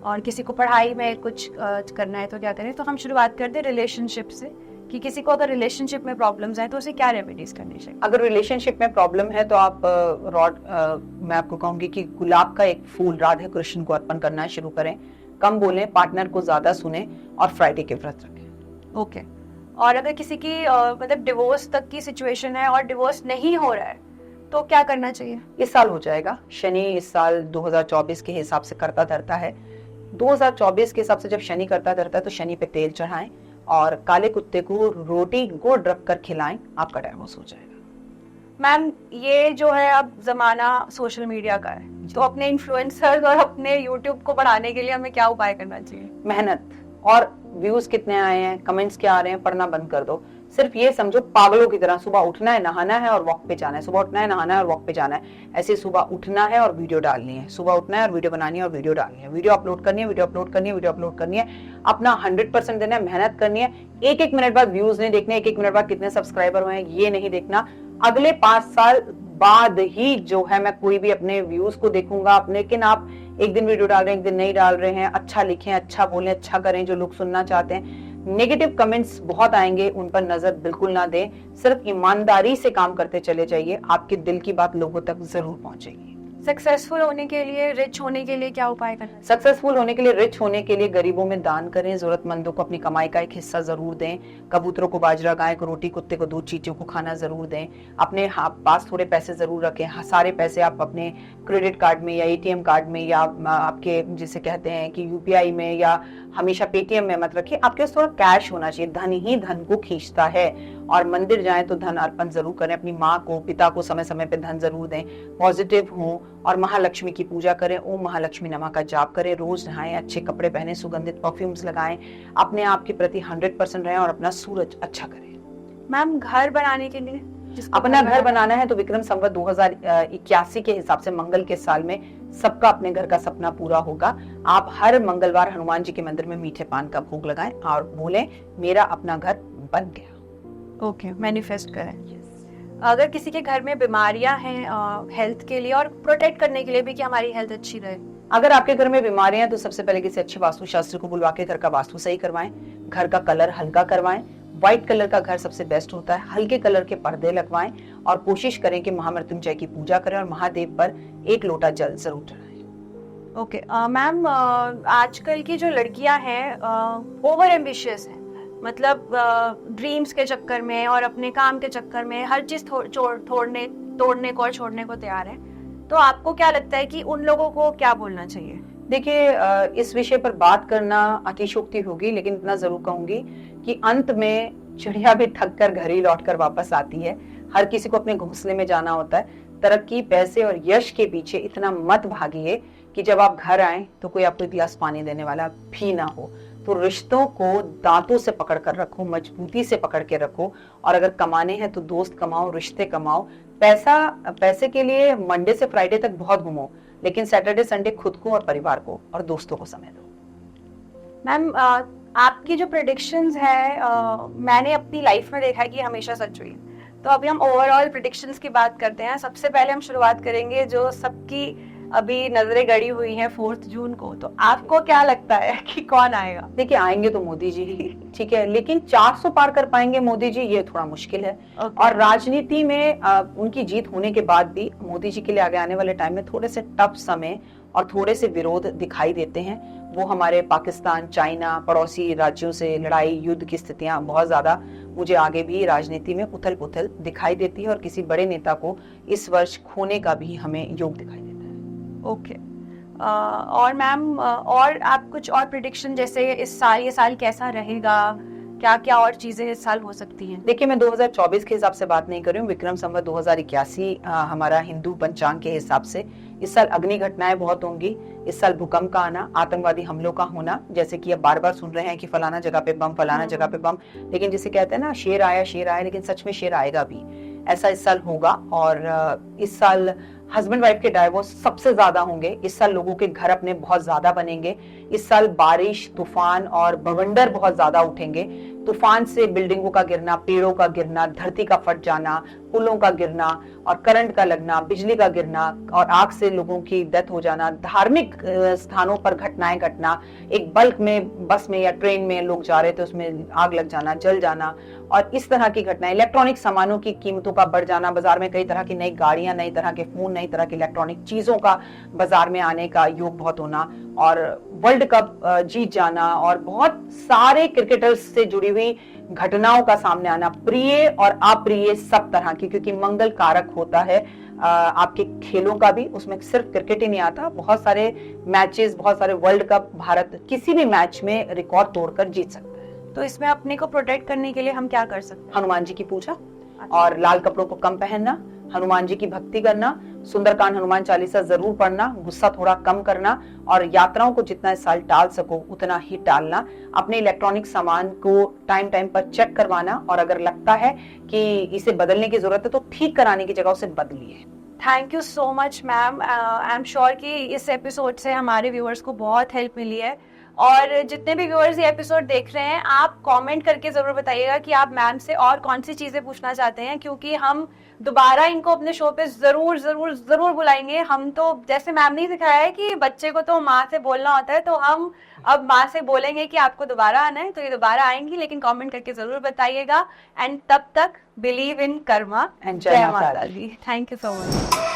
और किसी को पढ़ाई में कुछ करना है तो क्या करें। तो हम शुरुआत करते हैं रिलेशनशिप से कि किसी को अगर रिलेशनशिप में प्रॉब्लम्स हैं तो उसे क्या रेमेडीज करनी चाहिए? अगर रिलेशनशिप में प्रॉब्लम है तो आप मैं आपको कहूंगी कि गुलाब का एक फूल राधे कृष्ण को अर्पण करना शुरू करें, कम बोलें, पार्टनर को ज्यादा सुने और फ्राइडे के व्रत रखें। ओके। और अगर किसी की मतलब डिवोर्स तक की सिचुएशन है और डिवोर्स नहीं हो रहा है तो क्या करना चाहिए? इस साल हो जाएगा। शनि इस साल 2024 के हिसाब से करता धरता है। 2024 के हिसाब से जब शनि करता धरता है तो शनि पे तेल चढ़ाएं और काले कुत्ते को रोटी गुड़ रख कर खिलाएं, आपका डाइवोर्स हो जाएगा। मैम ये जो है अब जमाना सोशल मीडिया का है, तो अपने इन्फ्लुएंसर्स और अपने यूट्यूब को बढ़ाने के लिए हमें क्या उपाय करना चाहिए? मेहनत। और व्यूज कितने आए हैं, कमेंट्स क्या आ रहे हैं, पढ़ना बंद कर दो। सिर्फ ये समझो पागलों की तरह सुबह उठना है, नहाना है और वॉक पे जाना है, सुबह उठना है, नहाना है और वॉक पे जाना है। ऐसे सुबह उठना है और वीडियो डालनी है, सुबह उठना है और वीडियो बनानी है और वीडियो डालनी है, वीडियो अपलोड करनी है, वीडियो अपलोड करनी है, वीडियो अपलोड करनी है। अपना 100% देना है, मेहनत करनी है। एक मिनट बाद व्यूज नहीं देखने, एक मिनट बाद कितने सब्सक्राइबर हुए हैं ये नहीं देखना। अगले 5 साल बाद ही जो है मैं कोई भी अपने व्यूज को देखूंगा। लेकिन आप एक दिन वीडियो डाल रहे हैं, एक दिन नहीं डाल रहे हैं, अच्छा लिखें, अच्छा बोलें, अच्छा करें जो लोग सुनना चाहते हैं। नेगेटिव कमेंट्स बहुत आएंगे, उन पर नजर बिल्कुल ना दें। सिर्फ ईमानदारी से काम करते चले जाइए, आपके दिल की बात लोगों तक जरूर पहुंचेगी। सक्सेसफुल होने के लिए, रिच होने के लिए क्या उपाय करना है? सक्सेसफुल होने के लिए, रिच होने के लिए गरीबों में दान करें, जरूरतमंदों को अपनी कमाई का एक हिस्सा जरूर दें। कबूतरों को बाजरा, गाय को रोटी, कुत्ते को दूध, चींटियों को खाना जरूर दें। अपने पास थोड़े पैसे जरूर रखें। सारे पैसे आप अपने क्रेडिट कार्ड में या ATM कार्ड में या आपके जिसे कहते हैं कि UPI में या हमेशा पेटीएम में मत रखिए, आपके पास थोड़ा कैश होना चाहिए। धन ही धन को खींचता है। और मंदिर जाएं तो धन अर्पण जरूर करें, अपनी माँ को पिता को समय समय पे धन जरूर दें, पॉजिटिव हों और महालक्ष्मी की पूजा करें। ओम महालक्ष्मी नमः का जाप करें, रोज नहाएं, अच्छे कपड़े पहने, सुगंधित परफ्यूम्स लगाएं, अपने आप के प्रति 100% रहें और अपना सूरज अच्छा करें। मैम घर बनाने के लिए, अपना घर बनाना है तो विक्रम संवत 2081 के हिसाब से मंगल के साल में सबका अपने घर का सपना पूरा होगा। आप हर मंगलवार हनुमान जी के मंदिर में मीठे पान का भोग लगाएं और बोलें मेरा अपना घर बन गया। ओके, मैनिफेस्ट करें। अगर किसी के घर में बीमारियां हैं हेल्थ के लिए और प्रोटेक्ट करने के लिए भी कि हमारी हेल्थ अच्छी रहे, अगर आपके घर में बीमारियां हैं तो सबसे पहले किसी अच्छे वास्तुशास्त्री को बुलवा के घर का वास्तु सही करवाएं, घर का कलर हल्का करवाएं। व्हाइट कलर का घर सबसे बेस्ट होता है। हल्के कलर के पर्दे लगवाएं और कोशिश करें कि महामृत्युंजय की पूजा करें और महादेव पर 1 लोटा जल जरूर चढ़ाएं। ओके मैम, आजकल की जो लड़कियां हैं ओवर एम्बिशियस हैं, मतलब ड्रीम्स के चक्कर में और अपने काम के चक्कर में हर चीज तोड़ने को और छोड़ने को तैयार है। तो आपको क्या लगता है कि उन लोगों को क्या बोलना चाहिए? देखिए, इस विषय पर बात करना अतिशयोक्ति होगी, लेकिन इतना जरूर कहूंगी कि अंत में चिड़िया भी थक कर घर ही लौट कर वापस आती है। हर किसी को अपने घोंसले में जाना होता है। तरक्की, पैसे और यश के पीछे इतना मत भागिए कि जब आप घर आए तो कोई आपको 1 गिलास पानी देने वाला भी ना हो। तो रिश्तों को दांतों से पकड़ कर रखो, मजबूती से पकड़ के रखो। और अगर कमाने हैं तो दोस्त कमाओ, रिश्ते कमाओ। पैसे के लिए मंडे से फ्राइडे तक बहुत घूमो, लेकिन सैटरडे संडे खुद को और परिवार को और दोस्तों को समय दो। मैम, आपकी जो प्रेडिक्शंस है मैंने अपनी लाइफ में देखा है कि हमेशा सच हुई। तो अभी हम ओवरऑल प्रेडिक्शंस की बात करते हैं। सबसे पहले हम शुरुआत करेंगे जो सबकी अभी नजरें गड़ी हुई हैं 4 जून को। तो आपको क्या लगता है कि कौन आएगा? देखिए, आएंगे तो मोदी जी ही, ठीक है, लेकिन 400 पार कर पाएंगे मोदी जी, ये थोड़ा मुश्किल है। और राजनीति में उनकी जीत होने के बाद भी मोदी जी के लिए आगे आने वाले टाइम में थोड़े से टफ समय और थोड़े से विरोध दिखाई देते हैं। वो हमारे पाकिस्तान, चाइना, पड़ोसी राज्यों से लड़ाई, युद्ध की स्थितियां बहुत ज्यादा मुझे आगे भी राजनीति में उथल पुथल दिखाई देती है और किसी बड़े नेता को इस वर्ष खोने का भी हमें योग दिखाई देता है। ओके, और मैम और आप कुछ और प्रेडिक्शन, जैसे इस साल ये साल कैसा रहेगा, क्या क्या और चीजें इस साल हो सकती हैं? देखिए, मैं 2024 के हिसाब से बात नहीं कर रही हूँ, विक्रम संवत 2081 हमारा हिंदू पंचांग के हिसाब से इस साल अग्नि घटनाएं बहुत होंगी। इस साल भूकंप का आना, आतंकवादी हमलों का होना, जैसे कि अब बार बार सुन रहे हैं कि फलाना जगह पे बम, फलाना जगह पे बम, लेकिन जिसे कहते हैं ना शेर आया, लेकिन सच में शेर आएगा भी। ऐसा इस साल होगा। और इस साल हस्बैंड वाइफ के डाइवोर्स सबसे ज्यादा होंगे। इस साल लोगों के घर अपने बहुत ज्यादा बनेंगे। इस साल बारिश, तूफान और बवंडर बहुत ज्यादा उठेंगे। तूफान से बिल्डिंगों का गिरना, पेड़ों का गिरना, धरती का फट जाना, पुलों का गिरना और करंट का लगना, बिजली का गिरना और आग से लोगों की डेथ हो जाना, धार्मिक स्थानों पर घटनाएं घटना, एक बल्क में बस में या ट्रेन में लोग जा रहे थे उसमें आग लग जाना, जल जाना और इस तरह की घटनाएं। इलेक्ट्रॉनिक सामानों की कीमतों का बढ़ जाना, बाजार में कई तरह की नई गाड़ियां, नई तरह के फोन, नई तरह की इलेक्ट्रॉनिक चीजों का बाजार में आने का योग बहुत होना और वर्ल्ड कप जीत जाना और बहुत सारे क्रिकेटर्स से जुड़ी हुई घटनाओं का सामने आना, प्रिय और अप्रिय सब तरह की, क्योंकि मंगल कारक होता है आपके खेलों का भी। उसमें सिर्फ क्रिकेट ही नहीं आता, बहुत सारे मैचेस, बहुत सारे वर्ल्ड कप भारत किसी भी मैच में रिकॉर्ड तोड़कर जीत सकता है। तो इसमें अपने को प्रोटेक्ट करने के लिए हम क्या कर सकते हैं? हनुमान जी की पूजा और लाल कपड़ों को कम पहनना, हनुमान जी की भक्ति करना, सुंदरकांड हनुमान चालीसा जरूर पढ़ना, गुस्सा थोड़ा कम करना और यात्राओं को जितना इस साल टाल सको उतना ही टालना। अपने इलेक्ट्रॉनिक सामान को टाइम टाइम पर चेक करवाना और अगर लगता है कि इसे बदलने की जरूरत है तो ठीक कराने की जगह उसे बदलिए। Thank you so much ma'am. I am sure कि इस एपिसोड से हमारे व्यूअर्स को बहुत हेल्प मिली है। और जितने भी व्यूअर्स ये एपिसोड देख रहे हैं, आप कमेंट करके जरूर बताइएगा कि आप मैम से और कौन सी चीजें पूछना चाहते हैं, क्योंकि हम दोबारा इनको अपने शो पे जरूर जरूर जरूर बुलाएंगे। हम तो जैसे मैम ने सिखाया है कि बच्चे को तो माँ से बोलना होता है, तो हम अब माँ से बोलेंगे कि आपको दोबारा आना है, तो ये दोबारा आएंगी, लेकिन कमेंट करके जरूर बताइएगा। एंड तब तक बिलीव इन कर्मा। जय माता दी। Thank you so much.